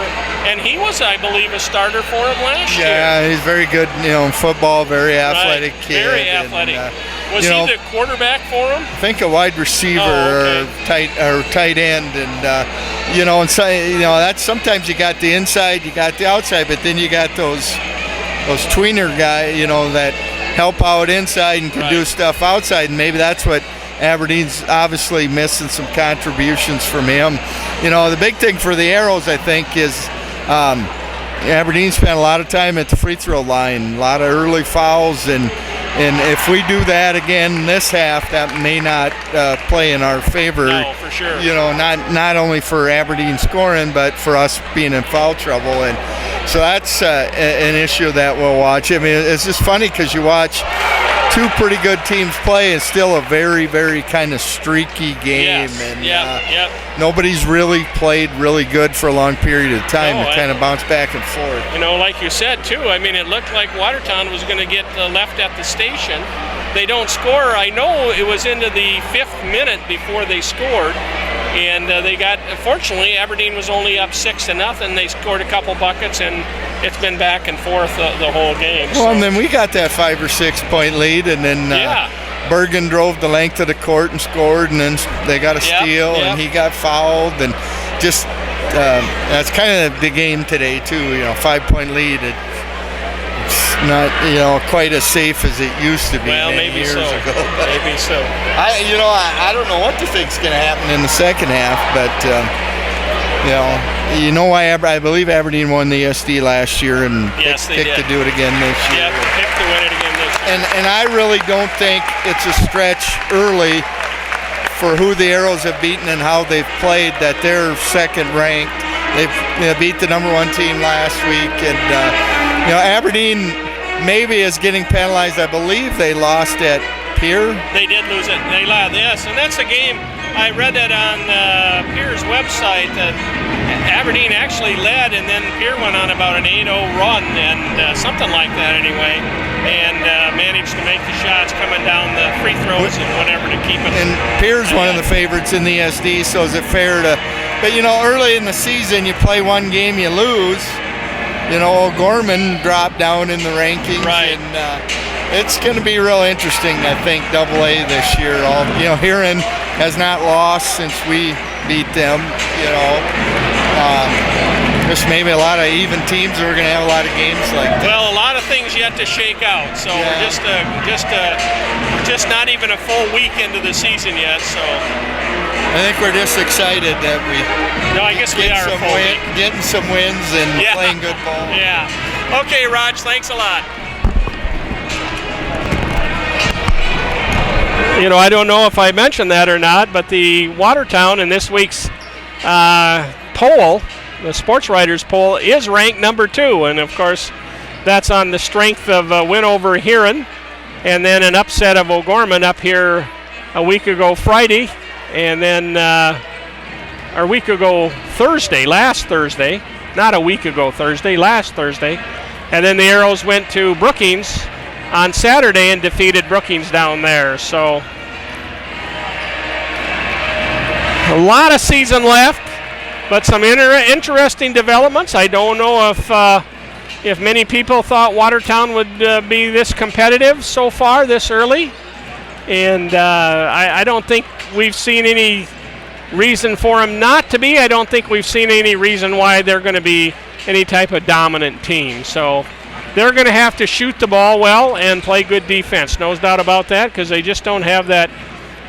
And he was, I believe, a starter for him last year. Yeah, he's very good, in football, very athletic kid. Very athletic. And, was he the quarterback for him? I think a wide receiver or tight end, and that's sometimes you got the inside, you got the outside, but then you got those tweener guys, that help out inside and can do stuff outside, and maybe that's what Aberdeen's obviously missing some contributions from him. The big thing for the Arrows, I think, is Aberdeen spent a lot of time at the free throw line, a lot of early fouls, and if we do that again this half, that may not play in our favor. No, for sure. Not only for Aberdeen scoring, but for us being in foul trouble. And so that's an issue that we'll watch. I mean, it's just funny because you watch 2 pretty good teams play and still a very, very kind of streaky game. Yes. And nobody's really played really good for a long period of time. It kind of bounced back and forth. Like you said, too, I mean, it looked like Watertown was going to get left at the station. They don't score. I know it was into the 5th minute before they scored. And they got, fortunately, Aberdeen was only up 6-0. They scored a couple buckets, and it's been back and forth the whole game. Well, and then we got that 5 or 6 point lead, and then Bergen drove the length of the court and scored, and then they got a steal, and he got fouled, and just that's kind of the game today too. 5-point lead. It's not quite as safe as it used to be many years ago. Maybe so. I don't know what to think's going to happen in the second half, but why I believe Aberdeen won the ESD last year and picked to do it again this year. Yeah, picked to win it again this year. And I really don't think it's a stretch early for who the Arrows have beaten and how they've played that they're second ranked. They've beat the number 1 team last week, and Aberdeen maybe is getting penalized. I believe they lost at Pier. They did lose it. They lost, yes, and that's a game. I read that on Pierre's website that Aberdeen actually led, and then Pierre went on about an 8-0 run, and something like that anyway, and managed to make the shots coming down the free throws and whatever to keep it. And Pierre's one of the favorites in the SD, so is it fair to? But early in the season, you play one game, you lose. O'Gorman dropped down in the rankings, right? And it's going to be real interesting, I think, AA this year. Huron has not lost since we beat them. Just maybe a lot of even teams, and we're going to have a lot of games like that. Well, a lot of things yet to shake out. So we're just not even a full week into the season yet. So I think we're just excited that we. No, I guess we are getting some wins and playing good ball. Yeah. Okay, Raj. Thanks a lot. I don't know if I mentioned that or not, but the Watertown in this week's poll, the Sports Writers poll, is ranked number 2, and of course that's on the strength of a win over Huron, and then an upset of O'Gorman up here a week ago Friday, and then a week ago Thursday, last Thursday, not a week ago Thursday, last Thursday, and then the Arrows went to Brookings on Saturday and defeated Brookings down there. So a lot of season left, but some interesting developments. I don't know if many people thought Watertown would be this competitive so far this early, and I don't think we've seen any reason for them not to be. I don't think we've seen any reason why they're going to be any type of dominant team. So they're going to have to shoot the ball well and play good defense. No doubt about that, because they just don't have that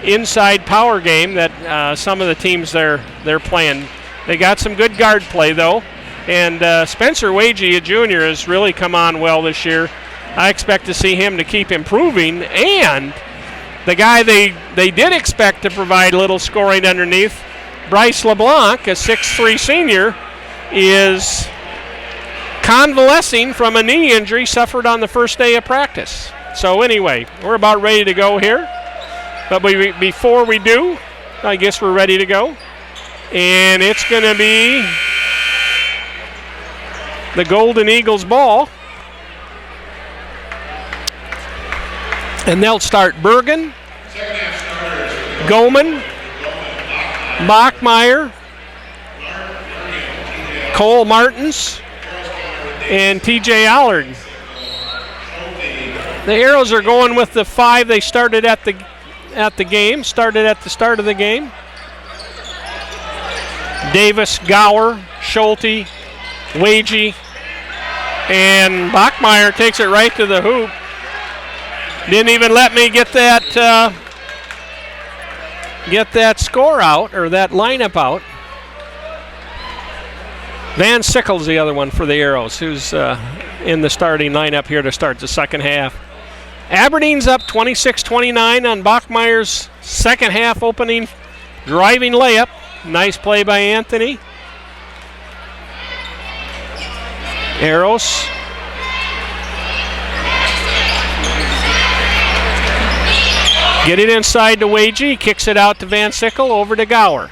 inside power game that some of the teams they're playing. They got some good guard play, though. And Spencer Wagee, a junior, has really come on well this year. I expect to see him to keep improving. And the guy they did expect to provide a little scoring underneath, Bryce LeBlanc, a 6'3 senior, is convalescing from a knee injury suffered on the first day of practice. So anyway, we're about ready to go here. But before we do, I guess we're ready to go. And it's going to be the Golden Eagles ball. And they'll start Bergen, Goman, Bachmeyer, Cole Martins, and TJ Allard. The Arrows are going with the 5 they started at the start of the game. Davis, Gower, Schulte, Wagee, and Bachmeyer takes it right to the hoop. Didn't even let me get that score out, or that lineup out. Van Sickle's the other one for the Arrows, who's in the starting lineup here to start the second half. Aberdeen's up 26-29 on Bachmeyer's second half opening driving layup. Nice play by Anthony. Arrows. Get it inside to Wagee, kicks it out to Van Sickle, over to Gower.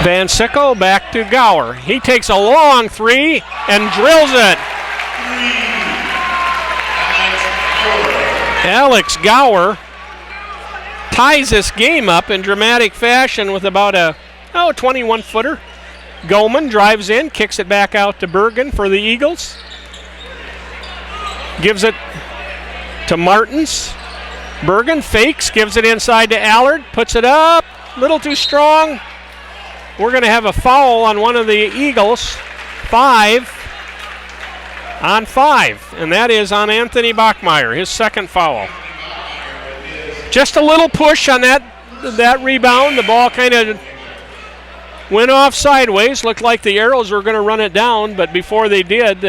Van Sickle back to Gower. He takes a long 3 and drills it. Alex Gower ties this game up in dramatic fashion with about a 21-footer. Goldman drives in, kicks it back out to Bergen for the Eagles. Gives it to Martins. Bergen fakes, gives it inside to Allard, puts it up, little too strong. We're going to have a foul on one of the Eagles. 5 on 5, and that is on Anthony Bachmeyer, his second foul. Just a little push on that rebound. The ball kind of went off sideways. Looked like the Arrows were going to run it down, but before they did,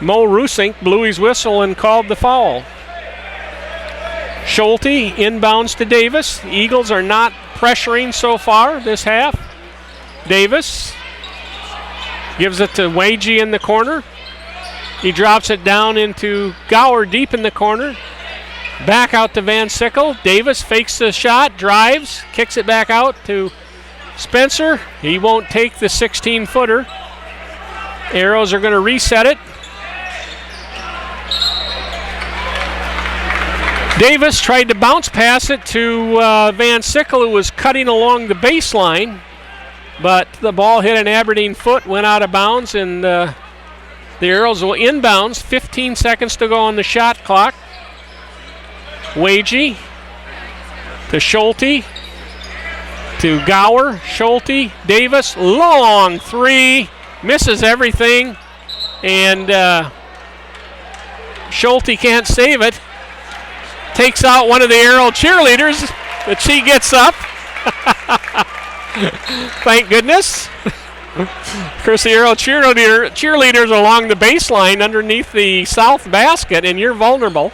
Mo Rusink blew his whistle and called the foul. Schulte inbounds to Davis. The Eagles are not pressuring so far this half. Davis gives it to Wagee in the corner. He drops it down into Gower deep in the corner. Back out to Van Sickle. Davis fakes the shot, drives, kicks it back out to Spencer. He won't take the 16-footer. Arrows are going to reset it. Davis tried to bounce pass it to Van Sickle, who was cutting along the baseline, but the ball hit an Aberdeen foot, went out of bounds, and the Arrows will inbounds. 15 seconds to go on the shot clock. Wagey to Schulte to Gower. Schulte, Davis, long three, misses everything, and Schulte can't save it. Takes out one of the Arrow cheerleaders, but she gets up. Thank goodness. Of course, the Arrow cheerleaders along the baseline underneath the south basket, and you're vulnerable.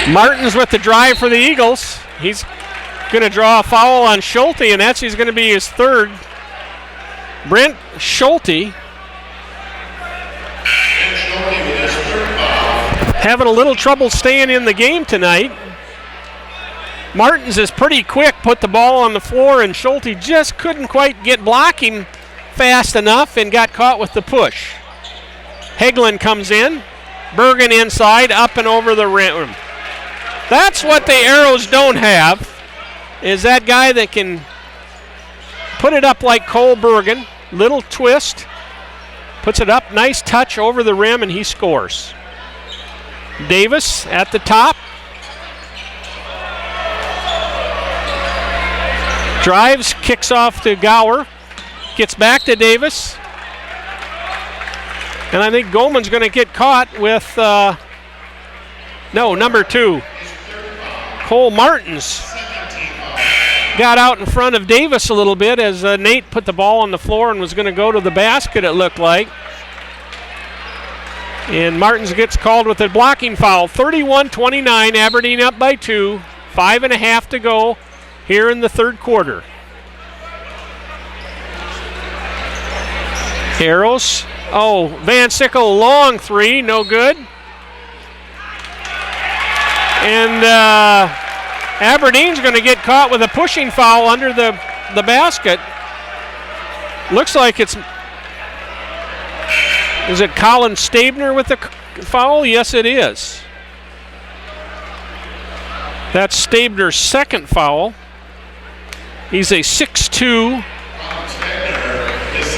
Martins with the drive for the Eagles. He's going to draw a foul on Schulte, and that's going to be his third. Brent Schulte having a little trouble staying in the game tonight. Martins is pretty quick, put the ball on the floor, and Schulte just couldn't quite get blocking fast enough and got caught with the push. Hegland comes in. Bergen inside, up and over the rim. That's what the Arrows don't have, is that guy that can put it up like Cole Bergen. Little twist, puts it up, nice touch over the rim, and he scores. Davis at the top. Drives, kicks off to Gower. Gets back to Davis. And I think Goldman's going to get caught with, number 2. Cole Martins got out in front of Davis a little bit as Nate put the ball on the floor and was going to go to the basket, it looked like. And Martins gets called with a blocking foul. 31-29, Aberdeen up by 2. 5.5 to go here in the third quarter. Arrows. Van Sickle, long three, no good. And Aberdeen's going to get caught with a pushing foul under the basket. Looks like it's... Is it Colin Stabner with the foul? Yes, it is. That's Stabner's second foul. He's a 6'2"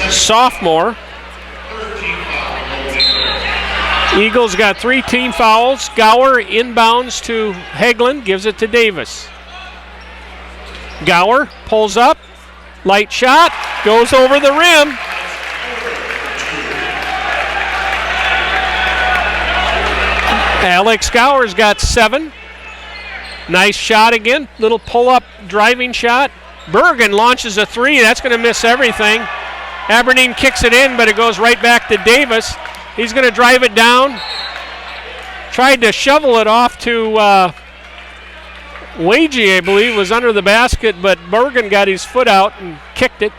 sophomore. Eagles got 3 team fouls. Gower inbounds to Hegland, gives it to Davis. Gower pulls up, light shot, goes over the rim. Alex Gower's got 7. Nice shot again, little pull-up driving shot. Bergen launches a 3, that's going to miss everything. Aberdeen kicks it in, but it goes right back to Davis. He's going to drive it down. Tried to shovel it off to Wagey, I believe, was under the basket, but Bergen got his foot out and kicked it.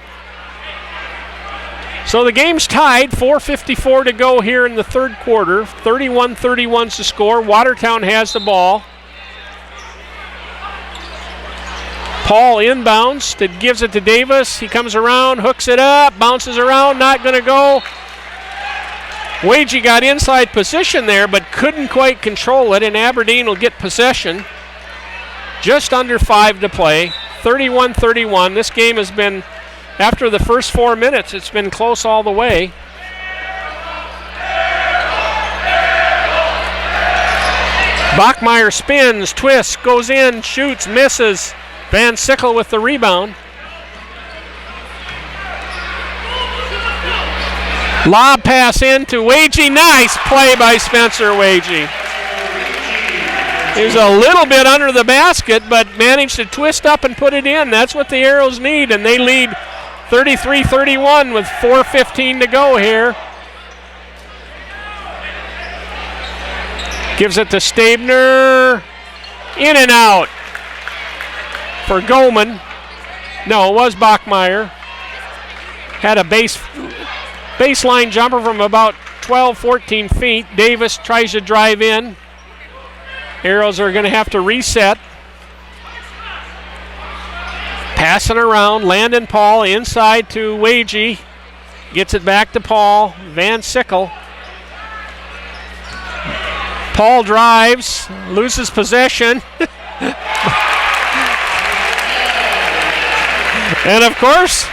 So the game's tied, 4:54 to go here in the third quarter. 31-31's the score. Watertown has the ball. Paul inbounds, that gives it to Davis. He comes around, hooks it up, bounces around, not going to go. Wagey got inside position there, but couldn't quite control it, and Aberdeen will get possession. Just under 5 to play, 31-31. This game has been, after the first 4 minutes, it's been close all the way. Bachmeyer spins, twists, goes in, shoots, misses. Van Sickle with the rebound. Lob pass in to Wagey. Nice play by Spencer Wagey. He was a little bit under the basket, but managed to twist up and put it in. That's what the Arrows need, and they lead 33-31 with 4:15 to go here. Gives it to Stabner. In and out for Goldman. No, it was Bachmeyer. Had a base Baseline jumper from about 12, 14 feet. Davis tries to drive in. Arrows are going to have to reset. Passing around, Landon Paul inside to Wagey. Gets it back to Paul. Van Sickle. Paul drives, loses possession. And of course,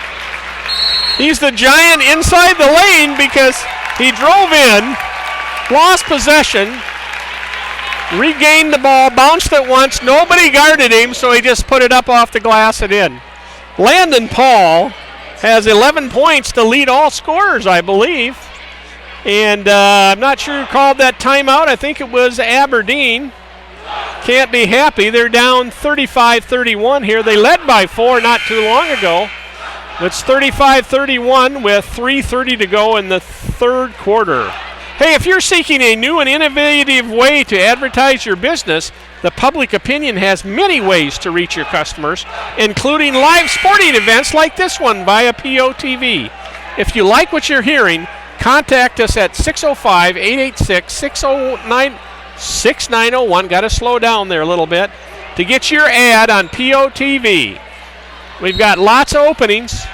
he's the giant inside the lane because he drove in, lost possession, regained the ball, bounced it once, nobody guarded him, so he just put it up off the glass and in. Landon Paul has 11 points to lead all scorers, I believe. And I'm not sure who called that timeout. I think it was Aberdeen. Can't be happy. They're down 35-31 here. They led by 4 not too long ago. It's 35-31 with 3:30 to go in the third quarter. Hey, if you're seeking a new and innovative way to advertise your business, the Public Opinion has many ways to reach your customers, including live sporting events like this one via POTV. If you like what you're hearing, contact us at 605-886-6901. Got to slow down there a little bit to get your ad on POTV. We've got lots of openings.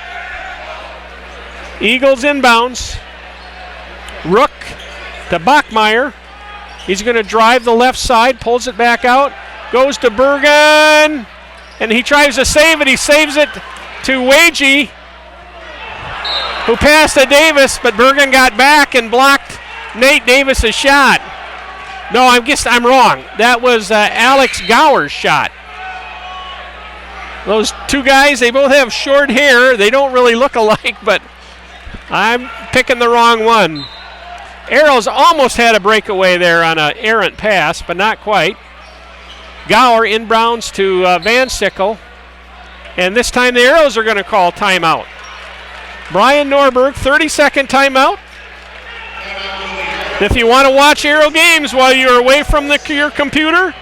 Eagles inbounds. Rook to Bachmeyer. He's going to drive the left side, pulls it back out, goes to Bergen, and he tries to save it. He saves it to Wagey, who passed to Davis, but Bergen got back and blocked Nate Davis's shot. No, I guess I'm wrong. That was Alex Gower's shot. Those two guys, they both have short hair. They don't really look alike, but I'm picking the wrong one. Arrows almost had a breakaway there on an errant pass, but not quite. Gower inbounds to Van Sickle, and this time the Arrows are going to call timeout. Brian Norberg, 30-second timeout. If you want to watch Arrow games while you're away from your computer,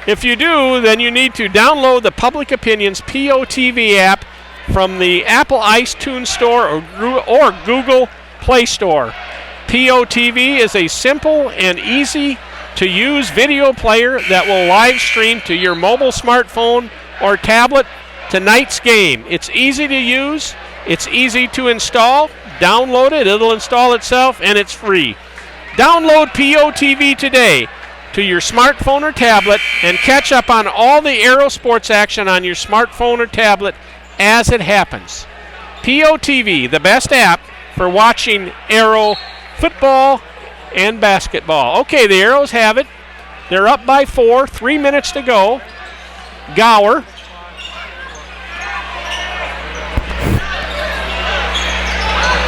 if you do, then you need to download the Public Opinion's POTV app from the Apple iTunes Store or Google Play Store. POTV is a simple and easy-to-use video player that will live stream to your mobile smartphone or tablet tonight's game. It's easy to use. It's easy to install. Download it. It'll install itself, and it's free. Download POTV today to your smartphone or tablet and catch up on all the Arrow sports action on your smartphone or tablet as it happens. POTV, the best app for watching Arrow football and basketball. Okay, the Arrows have it. They're up by 4, 3 minutes to go. Gower.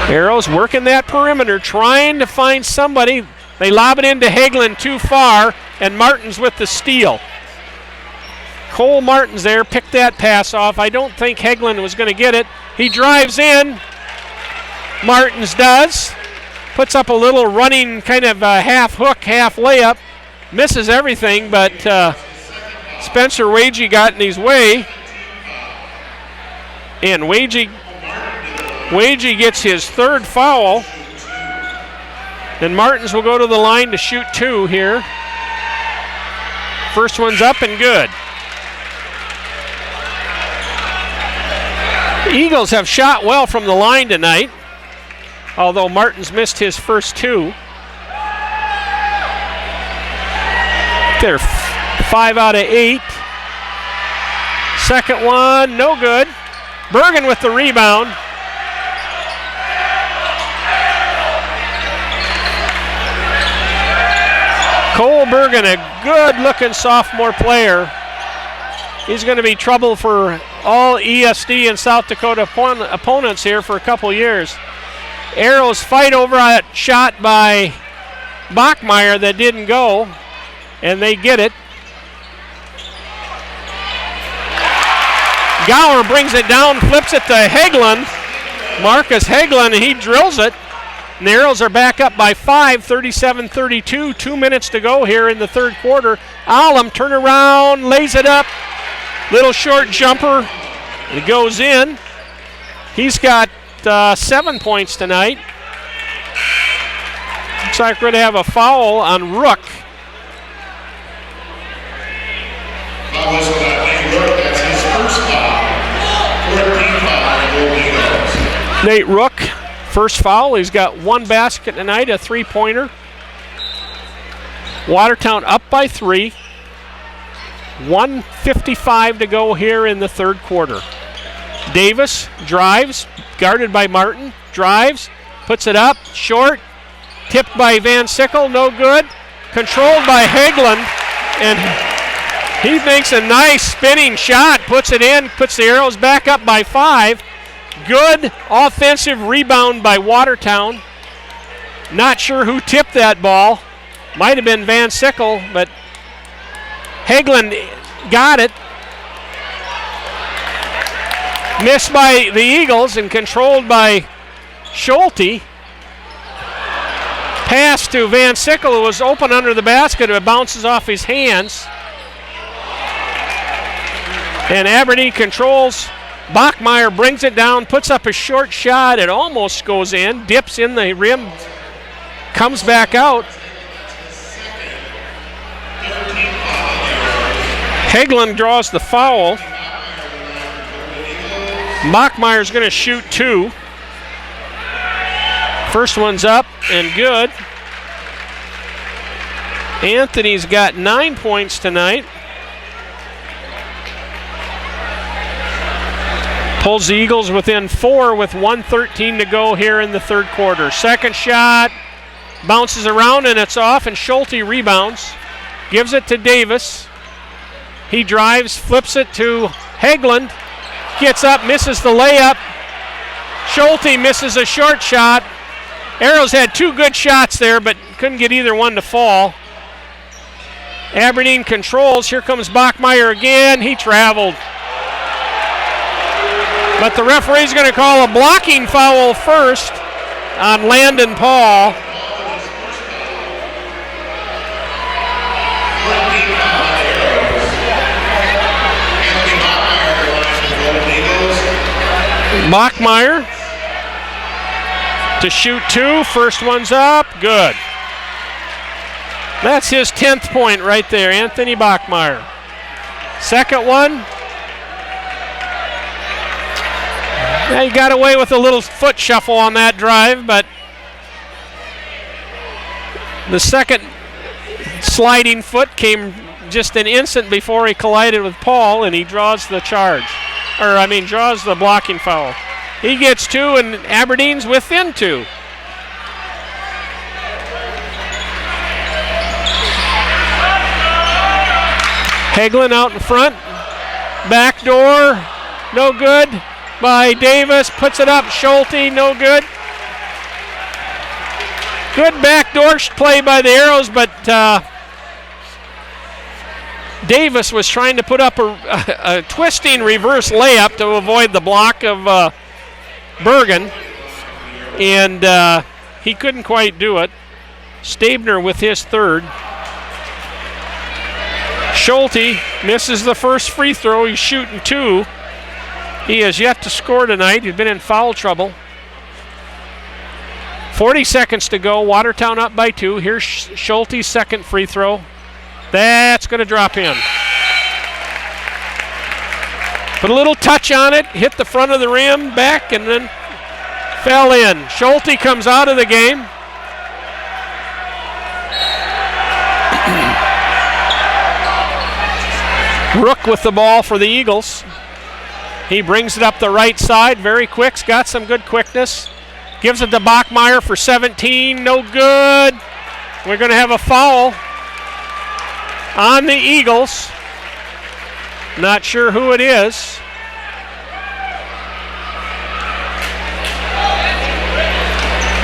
Arrows working that perimeter, trying to find somebody. They lob it into Hagelin too far, and Martins with the steal. Cole Martins there picked that pass off. I don't think Hagelin was going to get it. He drives in. Martins does. Puts up a little running kind of half hook, half layup. Misses everything, but Spencer Wagey got in his way. And Wagey gets his third foul. And Martins will go to the line to shoot 2 here. First one's up and good. The Eagles have shot well from the line tonight, although Martins missed his first 2. They're 5 out of 8. Second one, no good. Bergen with the rebound. Cole Bergen, a good-looking sophomore player. He's going to be trouble for all ESD and South Dakota opponents here for a couple years. Arrows fight over a shot by Bachmeyer that didn't go, and they get it. Gower brings it down, flips it to Hagelin. Marcus Hagelin, and he drills it. And the Arrows are back up by 5, 37-32. 2 minutes to go here in the third quarter. Alum turn around, lays it up. Little short jumper. It goes in. He's got 7 points tonight. Looks like we're going to have a foul on Rook. Foul was on Nate Rook. That's his first foul. 14 foul on Golden Eagles. Nate Rook, first foul. He's got one basket tonight, a three-pointer. Watertown up by 3. 1:55 to go here in the third quarter. Davis drives, guarded by Martin, drives, puts it up, short, tipped by Van Sickle, no good, controlled by Hagelin, and he makes a nice spinning shot, puts it in, puts the Arrows back up by 5. Good offensive rebound by Watertown. Not sure who tipped that ball. Might have been Van Sickle, but Hagelin got it. Missed by the Eagles and controlled by Schulte. Pass to Van Sickle, who was open under the basket. It bounces off his hands. And Aberdeen controls. Bachmeyer brings it down, puts up a short shot. It almost goes in, dips in the rim, comes back out. Hagelin draws the foul. Bachmeyer's going to shoot 2. First one's up and good. Anthony's got 9 points tonight. Pulls the Eagles within 4 with 1:13 to go here in the third quarter. Second shot bounces around and it's off, and Schulte rebounds. Gives it to Davis. He drives, flips it to Hagelin. Gets up, misses the layup. Schulte misses a short shot. Arrows had 2 good shots there, but couldn't get either one to fall. Aberdeen controls. Here comes Bachmeyer again. He traveled. But the referee's going to call a blocking foul first on Landon Paul. Bachmeyer to shoot 2. First one's up. Good. That's his 10th point right there, Anthony Bachmeyer. Second one. Yeah, he got away with a little foot shuffle on that drive, but the second sliding foot came just an instant before he collided with Paul, and he draws the charge. Draws the blocking foul. He gets 2, and Aberdeen's within 2. Hagelin out in front. Back door, no good by Davis. Puts it up, Schulte, no good. Good backdoor play by the Arrows, but Davis was trying to put up a twisting reverse layup to avoid the block of Bergen, and he couldn't quite do it. Stabner with his third. Schulte misses the first free throw. He's shooting 2. He has yet to score tonight. He's been in foul trouble. 40 seconds to go. Watertown up by 2. Here's Schulte's second free throw. That's going to drop in. Put a little touch on it, hit the front of the rim, back, and then fell in. Schulte comes out of the game. Rook with the ball for the Eagles. He brings it up the right side, very quick, he's got some good quickness. Gives it to Bachmeyer for 17, no good. We're going to have a foul on the Eagles. Not sure who it is.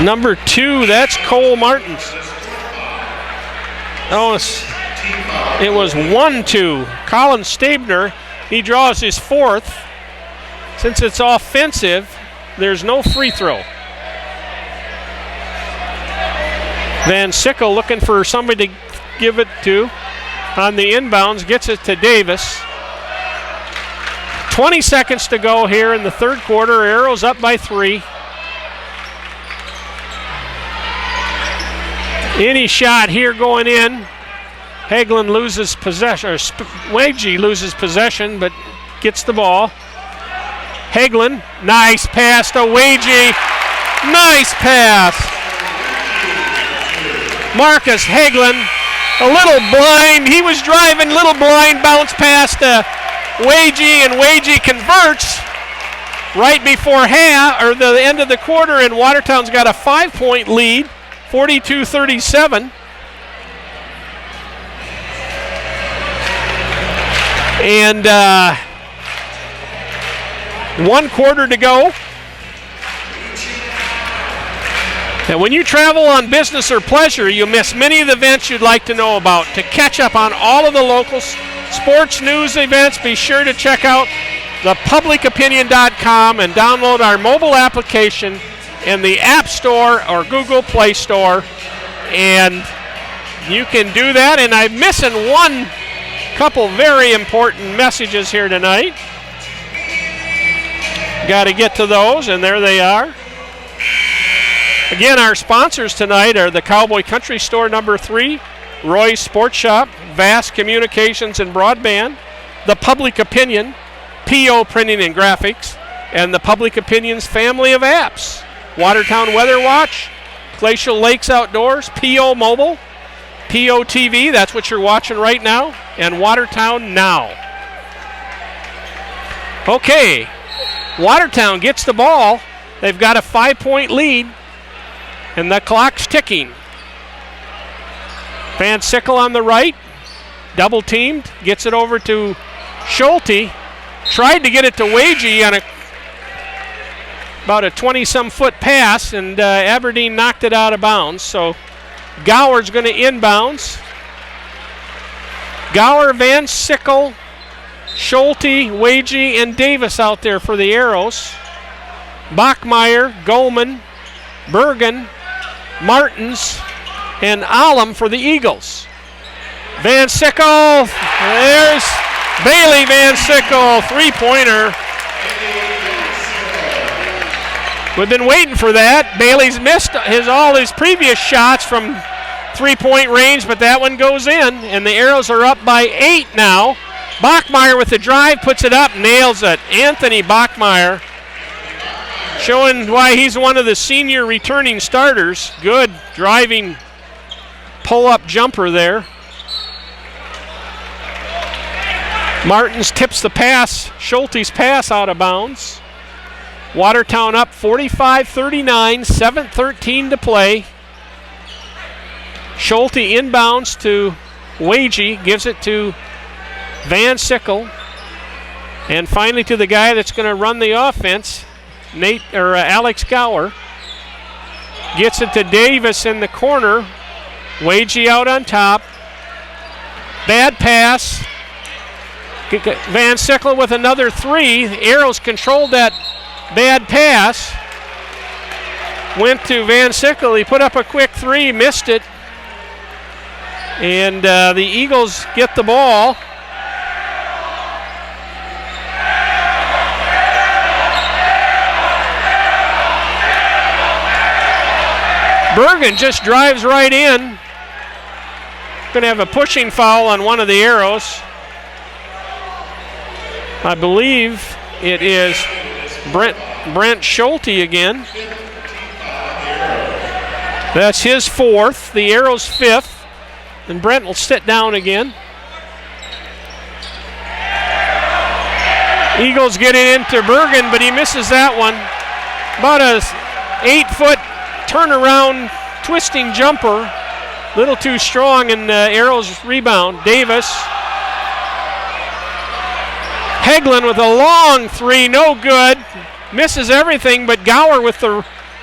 Number 2, that's Cole Martins. Oh, it was 1-2. Colin Stabner, he draws his 4th. Since it's offensive, there's no free throw. Van Sickle looking for somebody to give it to on the inbounds, gets it to Davis. 20 seconds to go here in the third quarter. Arrows up by 3. Any shot here going in. Hagelin loses possession, or Wagee loses possession, but gets the ball. Hagelin, nice pass to Wagee. Nice pass. Marcus Hagelin, a little blind. He was driving, little blind bounce pass to Wagee, and Wagee converts right before the end of the quarter, and Watertown's got a 5-point lead, 42-37. And 1 quarter to go. And when you travel on business or pleasure, you miss many of the events you'd like to know about. To catch up on all of the local sports news events, be sure to check out thepublicopinion.com and download our mobile application in the App Store or Google Play Store. And you can do that. And I'm missing one couple very important messages here tonight. Got to get to those, and there they are. Again, our sponsors tonight are the Cowboy Country Store number 3, Roy's Sports Shop, Vast Communications and Broadband, The Public Opinion, PO Printing and Graphics, and the Public Opinion's family of apps. Watertown Weather Watch, Glacial Lakes Outdoors, PO Mobile, PO TV, that's what you're watching right now, and Watertown Now. Okay, Watertown gets the ball. They've got a 5-point lead, and the clock's ticking. Van Sickle on the right, double teamed, gets it over to Schulte. Tried to get it to Wagee on about a 20-some foot pass, and Aberdeen knocked it out of bounds. So Gower's going to inbounds. Gower, Van Sickle, Schulte, Wagee, and Davis out there for the Arrows. Bachmeyer, Goldman, Bergen, Martins, and Alum for the Eagles. Van Sickle, there's Bailey Van Sickle, 3-pointer. We've been waiting for that. Bailey's missed all his previous shots from 3-point range, but that one goes in, and the Arrows are up by 8 now. Bachmeyer with the drive, puts it up, nails it. Anthony Bachmeyer, showing why he's one of the senior returning starters. Good driving pull-up jumper there. Martins tips the pass, Schulte's pass out of bounds. Watertown up 45-39, 7:13 to play. Schulte inbounds to Wagee, gives it to Van Sickle, and finally to the guy that's going to run the offense, Alex Gower. Gets it to Davis in the corner. Wagee out on top. Bad pass. Van Sickle with another 3. The Arrows controlled that bad pass. Went to Van Sickle. He put up a quick 3, missed it. And the Eagles get the ball. Bergen just drives right in. Going to have a pushing foul on one of the Arrows. I believe it is Brent Schulte again. That's his 4th, the Arrows' 5th. And Brent will sit down again. Eagles get it into Bergen, but he misses that one. About a 8-foot turnaround twisting jumper. Little too strong, and Arrows rebound. Davis. Hagelin with a long 3, no good. Misses everything, but Gower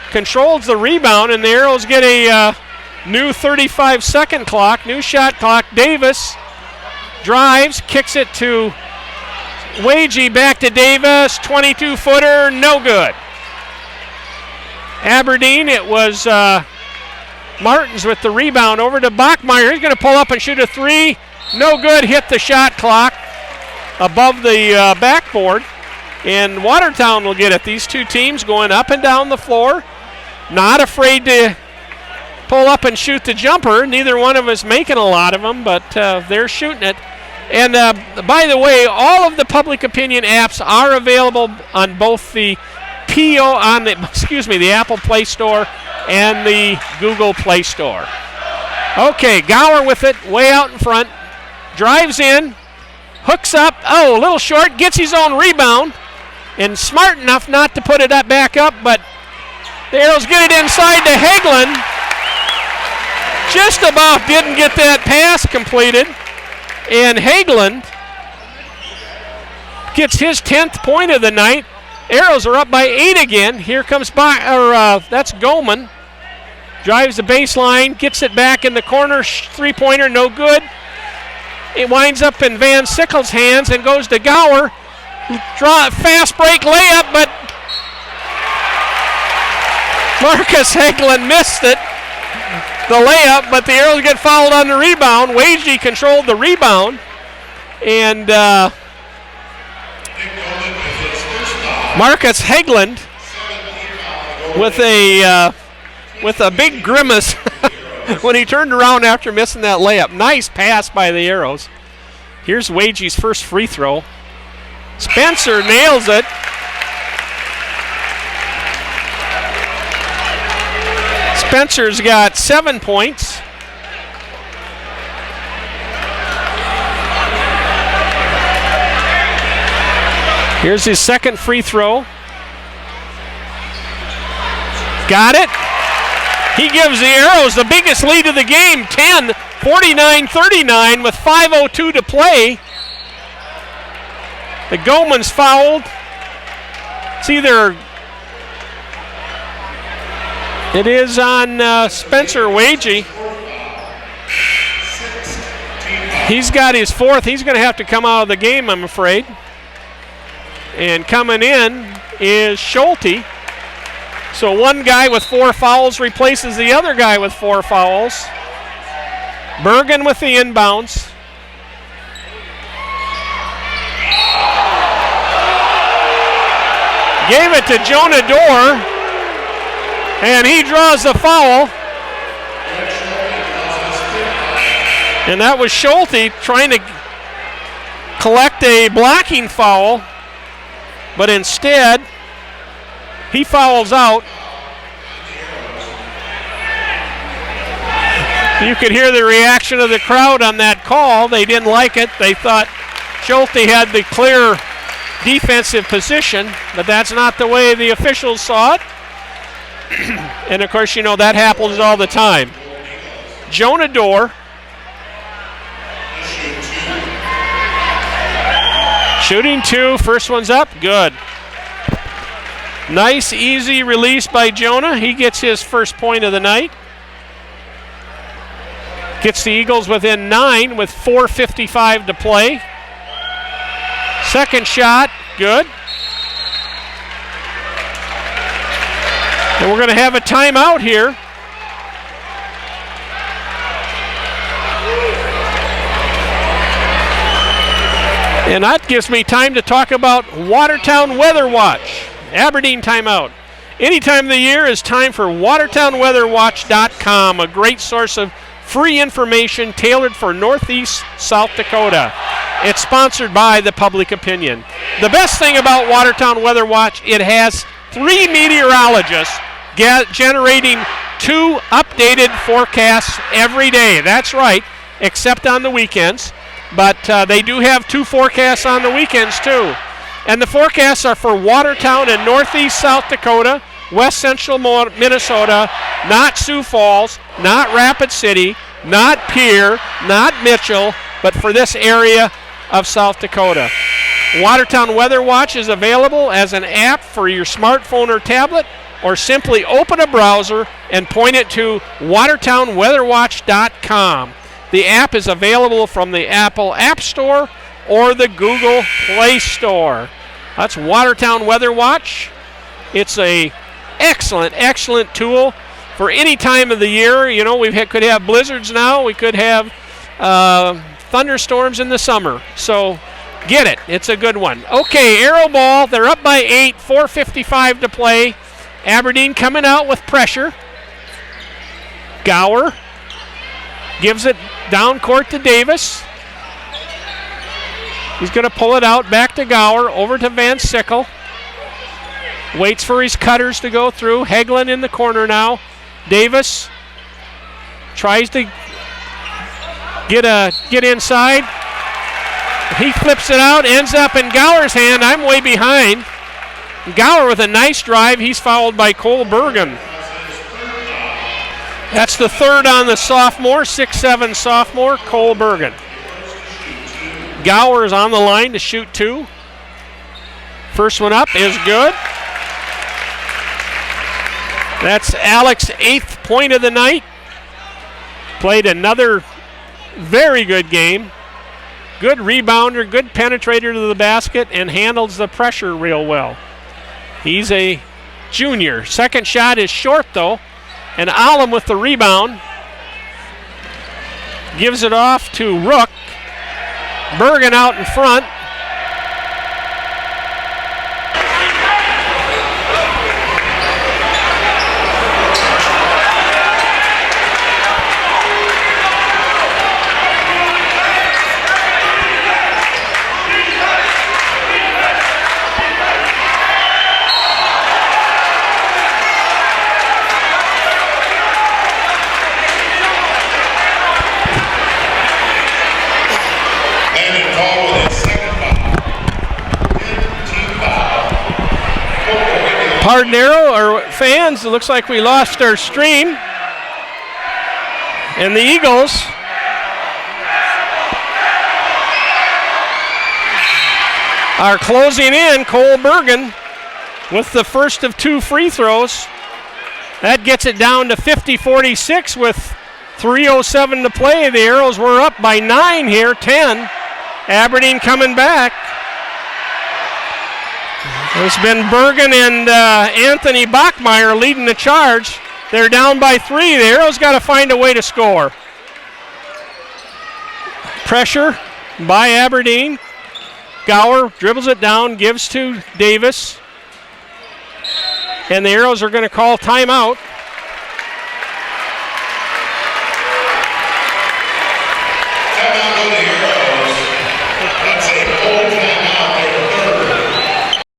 controls the rebound, and the Arrows get a new 35-second clock, new shot clock. Davis drives, kicks it to Wagee, back to Davis, 22-footer, no good. Aberdeen, it was Martins with the rebound over to Bachmeyer. He's going to pull up and shoot a 3, no good, hit the shot clock above the backboard, and Watertown will get it. These two teams going up and down the floor, not afraid to pull up and shoot the jumper. Neither one of us making a lot of them, but they're shooting it. And by the way, all of the public opinion apps are available on both the the Apple Play Store and the Google Play Store. Okay, Gower with it, way out in front. Drives in, hooks up, a little short, gets his own rebound, and smart enough not to put it back up, but the Arrows get it inside to Hagelin. Just about didn't get that pass completed, and Hagelin gets his 10th point of the night. Arrows are up by 8 again. Here comes that's Goldman. Drives the baseline, gets it back in the corner, three-pointer, no good. It winds up in Van Sickle's hands and goes to Gower. Fast break layup, but Marcus Hagelin missed it. The layup, but the Arrows get fouled on the rebound. Wagey controlled the rebound. And Marcus Hagelin with a big grimace when he turned around after missing that layup. Nice pass by the Arrows. Here's Wagey's first free throw. Spencer nails it. Spencer's got 7 points. Here's his second free throw. Got it. He gives the Arrows the biggest lead of the game, 10, 49-39 with 5:02 to play. The Goldman's fouled. It is on Spencer Wagey. He's got his 4th. He's going to have to come out of the game, I'm afraid. And coming in is Schulte. So one guy with 4 fouls replaces the other guy with 4 fouls. Bergen with the inbounds. Gave it to Jonah Dorr, and he draws the foul. And that was Schulte trying to collect a blocking foul, but instead he fouls out. You could hear the reaction of the crowd on that call. They didn't like it. They thought Schulte had the clear defensive position, but that's not the way the officials saw it. And of course, you know that happens all the time. Jonah Dorr. Shooting 2, first one's up, good. Nice, easy release by Jonah. He gets his first point of the night. Gets the Eagles within 9 with 4:55 to play. Second shot, good. And we're going to have a timeout here. And that gives me time to talk about Watertown Weather Watch. Aberdeen timeout. Any time of the year is time for WatertownWeatherWatch.com, a great source of free information tailored for Northeast South Dakota. It's sponsored by the Public Opinion. The best thing about Watertown Weather Watch, it has 3 meteorologists generating 2 updated forecasts every day. That's right, except on the weekends. But they do have 2 forecasts on the weekends too. And the forecasts are for Watertown and Northeast South Dakota, West Central Minnesota, not Sioux Falls, not Rapid City, not Pierre, not Mitchell, but for this area of South Dakota. Watertown Weather Watch is available as an app for your smartphone or tablet, or simply open a browser and point it to WatertownWeatherWatch.com. The app is available from the Apple App Store or the Google Play Store. That's Watertown Weather Watch. It's a excellent tool for any time of the year. You know, could have blizzards now. We could have thunderstorms in the summer. So get it. It's a good one. Okay, Arrow ball. They're up by 8, 4:55 to play. Aberdeen coming out with pressure. Gower gives it down court to Davis. He's going to pull it out, back to Gower, over to Van Sickle. Waits for his cutters to go through. Hagelin in the corner now. Davis tries to get inside. He flips it out, ends up in Gower's hand. I'm way behind. Gower with a nice drive. He's fouled by Cole Bergen. That's the third on the sophomore, 6'7" sophomore, Cole Bergen. Gower is on the line to shoot 2. First one up is good. That's Alex's 8th point of the night. Played another very good game. Good rebounder, good penetrator to the basket, and handles the pressure real well. He's a junior. Second shot is short, though. And Allen with the rebound. Gives it off to Rook. Bergen out in front. Pardon, Arrow, or fans, it looks like we lost our stream. And the Eagles are closing in. Cole Bergen with the first of 2 free throws. That gets it down to 50-46 with 3:07 to play. The Arrows were up by 9 here, 10. Aberdeen coming back. It's been Bergen and Anthony Bachmeyer leading the charge. They're down by 3. The Arrows got to find a way to score. Pressure by Aberdeen. Gower dribbles it down, gives to Davis. And the Arrows are going to call timeout.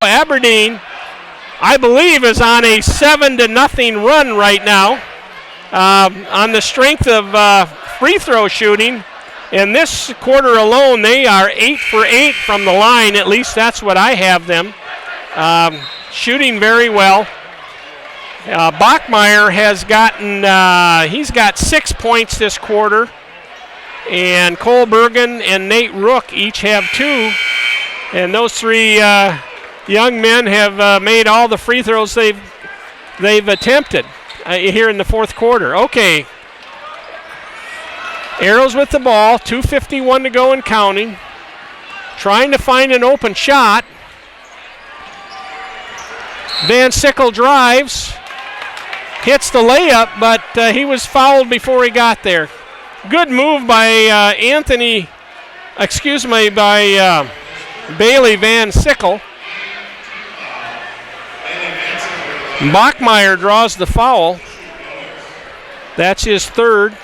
Aberdeen, I believe, is on a 7-0 run right now on the strength of free throw shooting. In this quarter alone, they are 8 for 8 from the line. At least that's what I have them. Shooting very well. Bachmeyer has gotten, he's got 6 points this quarter. And Cole Bergen and Nate Rook each have 2. And those 3 young men have made all the free throws they've attempted here in the fourth quarter. Okay. Arrows with the ball, 2:51 to go and counting. Trying to find an open shot. Van Sickle drives. Hits the layup, but he was fouled before he got there. Good move by Bailey Van Sickle. Bachmeyer draws the foul. That's his 3rd.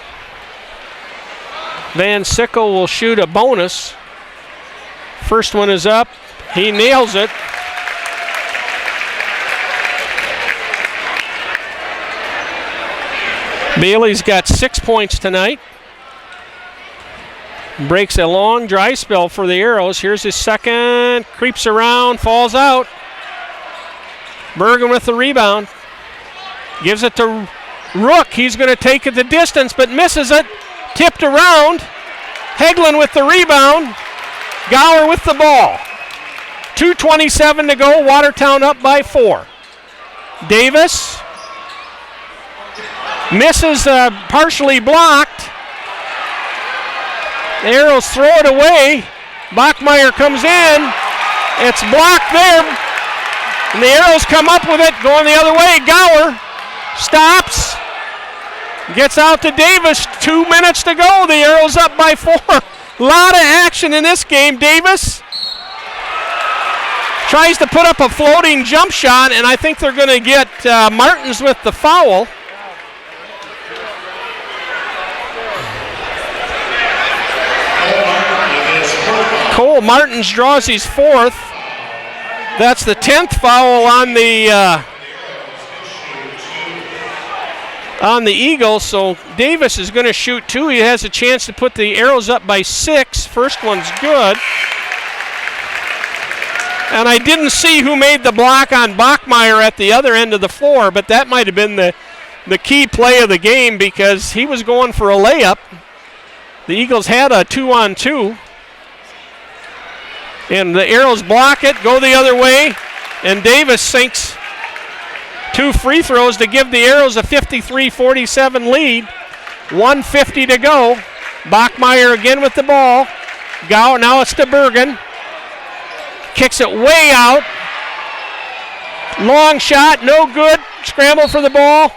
Van Sickle will shoot a bonus. First one is up. He nails it. Bailey's got 6 points tonight. Breaks a long dry spell for the Arrows. Here's his second. Creeps around, falls out. Bergen with the rebound. Gives it to Rook. He's going to take it the distance, but misses it. Tipped around. Hagelin with the rebound. Gower with the ball. 2:27 to go. Watertown up by 4. Davis misses, partially blocked. The Arrows throw it away. Bachmeyer comes in. It's blocked there. And the Arrows come up with it, going the other way. Gower stops. Gets out to Davis. 2 minutes to go. The Arrows up by 4. A lot of action in this game. Davis tries to put up a floating jump shot, and I think they're going to get Martins with the foul. Cole Martins draws his 4th. That's the 10th foul on the Eagles, so Davis is going to shoot 2. He has a chance to put the Arrows up by 6. First one's good. And I didn't see who made the block on Bachmeyer at the other end of the floor, but that might have been the key play of the game because he was going for a layup. The Eagles had a 2-on-2. And the Arrows block it, go the other way, and Davis sinks 2 free throws to give the Arrows a 53-47 lead. 1:50 to go. Bachmeyer again with the ball. Now it's to Bergen. Kicks it way out. Long shot, no good. Scramble for the ball.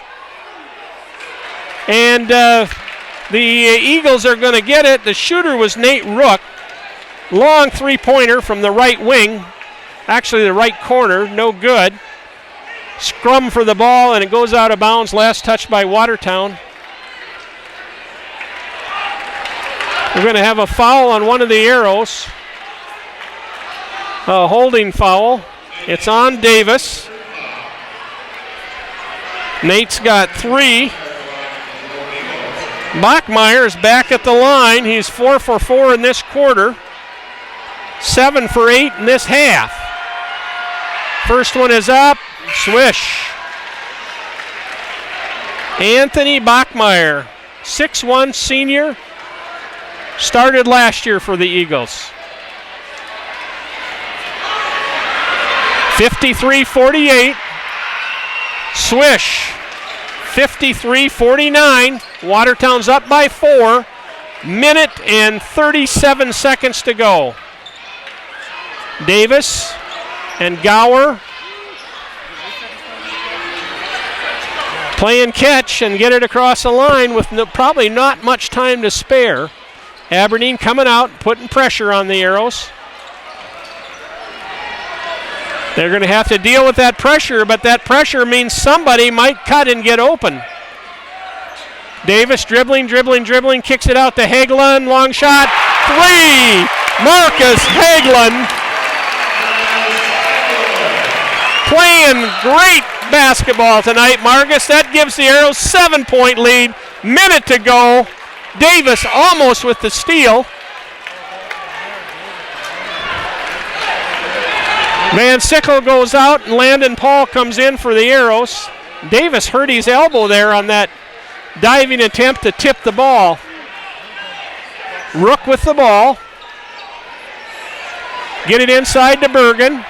And the Eagles are going to get it. The shooter was Nate Rook. Long three-pointer from the right wing. Actually, the right corner, no good. Scrum for the ball, and it goes out of bounds. Last touch by Watertown. We're going to have a foul on one of the Arrows. A holding foul. It's on Davis. Nate's got 3. Bachmeyer is back at the line. He's 4 for 4 in this quarter. 7 for 8 in this half. First one is up. Swish. Anthony Bachmeyer, 6'1" senior, started last year for the Eagles. 53-48. Swish. 53-49. Watertown's up by 4. Minute and 37 seconds to go. Davis and Gower playing catch and get it across the line with probably not much time to spare. Aberdeen coming out, putting pressure on the Arrows. They're going to have to deal with that pressure, but that pressure means somebody might cut and get open. Davis dribbling, kicks it out to Hagelin. Long shot, 3! Marcus Hagelin playing great basketball tonight, Marcus. That gives the Arrows 7-point lead. Minute to go. Davis almost with the steal. Van Sickle goes out and Landon Paul comes in for the Arrows. Davis hurt his elbow there on that diving attempt to tip the ball. Rook with the ball. Get it inside to Bergen.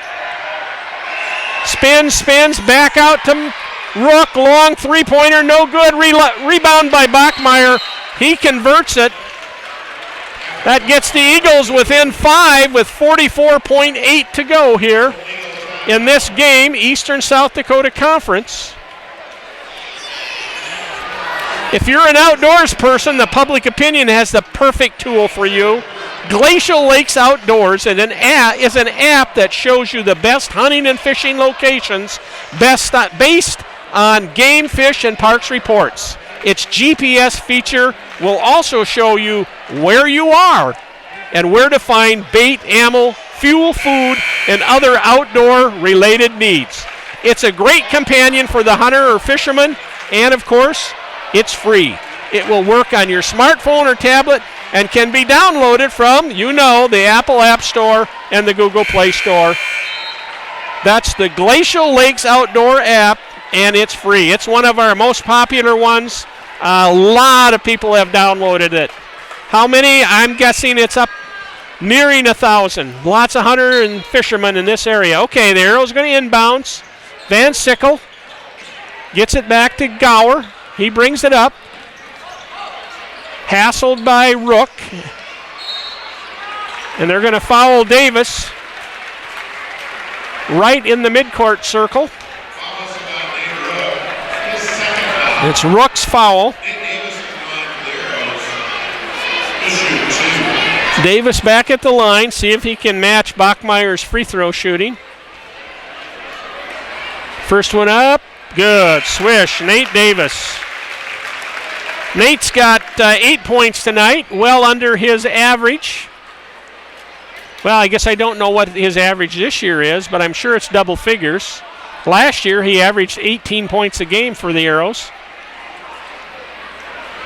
Spins, back out to Rook. Long three-pointer, no good. Rebound by Bachmeyer. He converts it. That gets the Eagles within 5 with 44.8 to go here in this game, Eastern South Dakota Conference. If you're an outdoors person, the Public Opinion has the perfect tool for you. Glacial Lakes Outdoors is an app that shows you the best hunting and fishing locations based on game, fish, and parks reports. Its GPS feature will also show you where you are and where to find bait, ammo, fuel, food, and other outdoor-related needs. It's a great companion for the hunter or fisherman, and of course, it's free. It will work on your smartphone or tablet and can be downloaded from, the Apple App Store and the Google Play Store. That's the Glacial Lakes Outdoor app, and it's free. It's one of our most popular ones. A lot of people have downloaded it. How many? I'm guessing it's up nearing 1,000. Lots of hunter and fishermen in this area. Okay, the Arrow's going to inbounds. Van Sickle gets it back to Gower. He brings it up. Hassled by Rook. And they're going to foul Davis right in the midcourt circle. It's Rook's foul. Davis back at the line. See if he can match Bachmeyer's free throw shooting. First one up. Good. Swish. Nate Davis. Nate's got 8 points tonight, well under his average. Well, I guess I don't know what his average this year is, but I'm sure it's double figures. Last year, he averaged 18 points a game for the Arrows.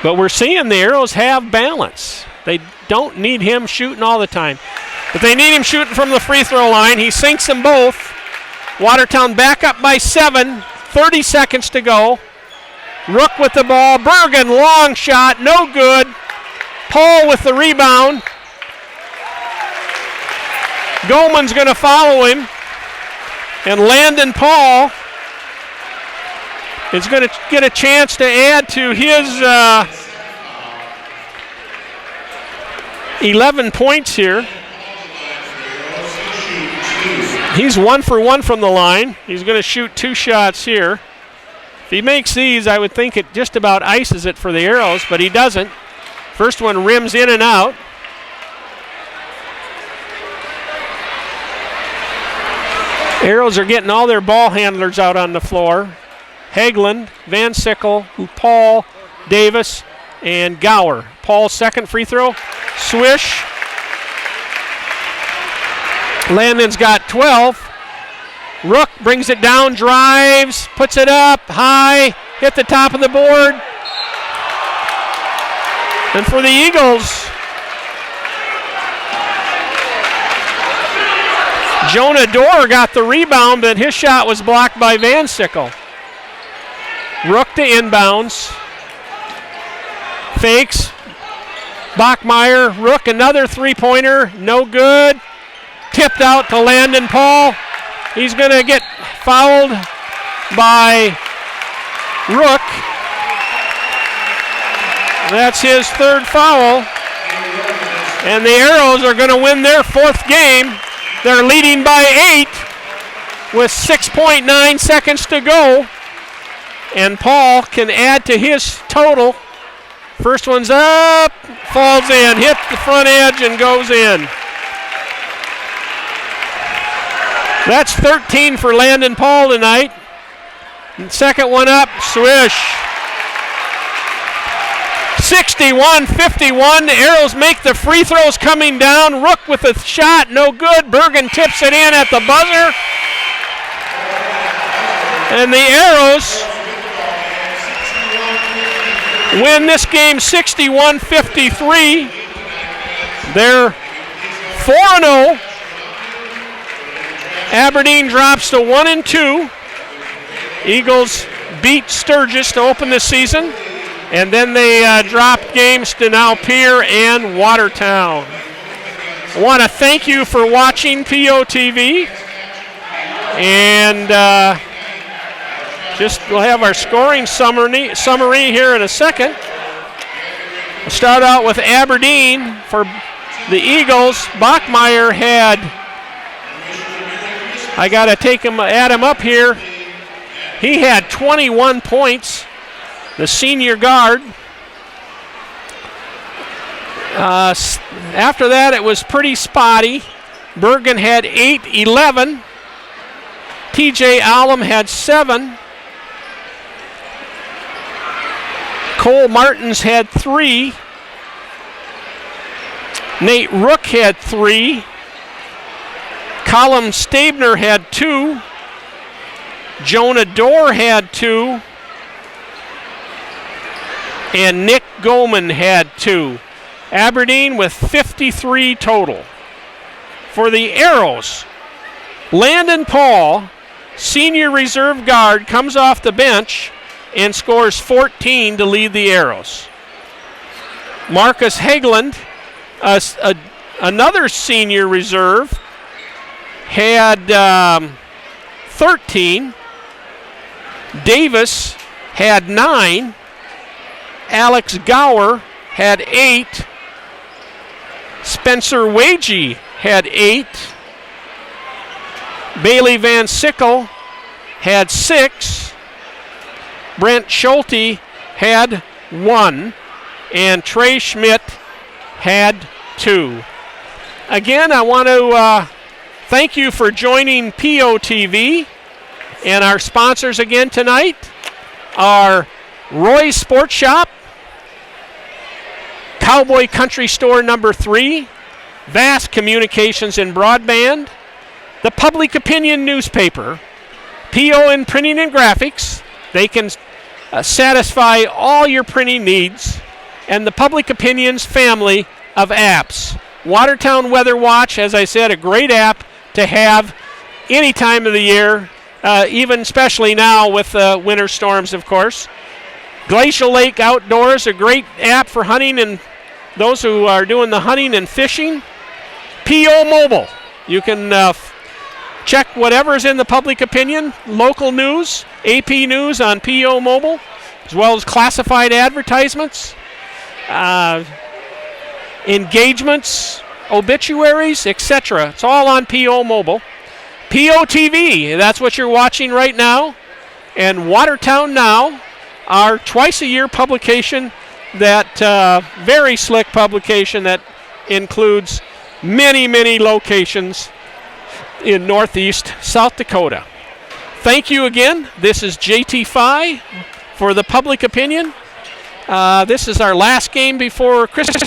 But we're seeing the Arrows have balance. They don't need him shooting all the time. But they need him shooting from the free throw line. He sinks them both. Watertown back up by 7. 30 seconds to go. Rook with the ball. Bergen, long shot, no good. Paul with the rebound. Goldman's going to follow him. And Landon Paul is going to get a chance to add to his 11 points here. He's 1 for 1 from the line. He's going to shoot 2 shots here. If he makes these, I would think it just about ices it for the Arrows, but he doesn't. First one rims in and out. Arrows are getting all their ball handlers out on the floor. Hageland, Van Sickle, Paul, Davis, and Gower. Paul's second free throw. Swish. Landon's got 12. Rook brings it down, drives, puts it up, high, hit the top of the board. And for the Eagles, Jonah Dorr got the rebound, but his shot was blocked by Van Sickle. Rook to inbounds. Fakes. Bachmeyer, Rook, another three-pointer, no good. Tipped out to Landon Paul. He's going to get fouled by Rook. That's his third foul. And the Arrows are going to win their 4th game. They're leading by 8 with 6.9 seconds to go. And Paul can add to his total. First one's up, falls in, hit the front edge and goes in. That's 13 for Landon Paul tonight. And second one up, swish. 61-51, the Arrows make the free throws coming down. Rook with a shot, no good. Bergen tips it in at the buzzer. And the Arrows win this game 61-53. They're 4-0. Aberdeen drops to 1-2. Eagles beat Sturgis to open the season. And then they dropped games to now Pierre and Watertown. I want to thank you for watching POTV. And we'll have our scoring summary here in a second. We'll start out with Aberdeen for the Eagles. Bachmeyer had, I got to add him up here. He had 21 points. The senior guard. After that, it was pretty spotty. Bergen had 8-11. TJ Allum had 7. Cole Martins had 3. Nate Rook had 3. Colin Stabner had 2. Jonah Dorr had 2. And Nick Goldman had 2. Aberdeen with 53 total. For the Arrows, Landon Paul, senior reserve guard, comes off the bench and scores 14 to lead the Arrows. Marcus Hageland, another senior reserve, had 13. Davis had 9. Alex Gower had 8. Spencer Wagee had 8. Bailey Van Sickle had 6. Brent Schulte had 1. And Trey Schmidt had 2. Again, I want to thank you for joining POTV. And our sponsors again tonight are Roy's Sports Shop, Cowboy Country Store number 3, Vast Communications and Broadband, the Public Opinion newspaper, PO and Printing and Graphics. They can satisfy all your printing needs, and the Public Opinion's family of apps. Watertown Weather Watch, as I said, a great app to have any time of the year, even especially now with winter storms, of course. Glacial Lake Outdoors, a great app for hunting and those who are doing the hunting and fishing. PO Mobile, you can check whatever's in the Public Opinion, local news, AP news on PO Mobile, as well as classified advertisements, engagements, obituaries, etc. It's all on PO Mobile. PO TV, that's what you're watching right now. And Watertown Now, our twice-a-year publication, that very slick publication that includes many, many locations in Northeast South Dakota. Thank you again. This is JT Phi for the Public Opinion. This is our last game before Christmas.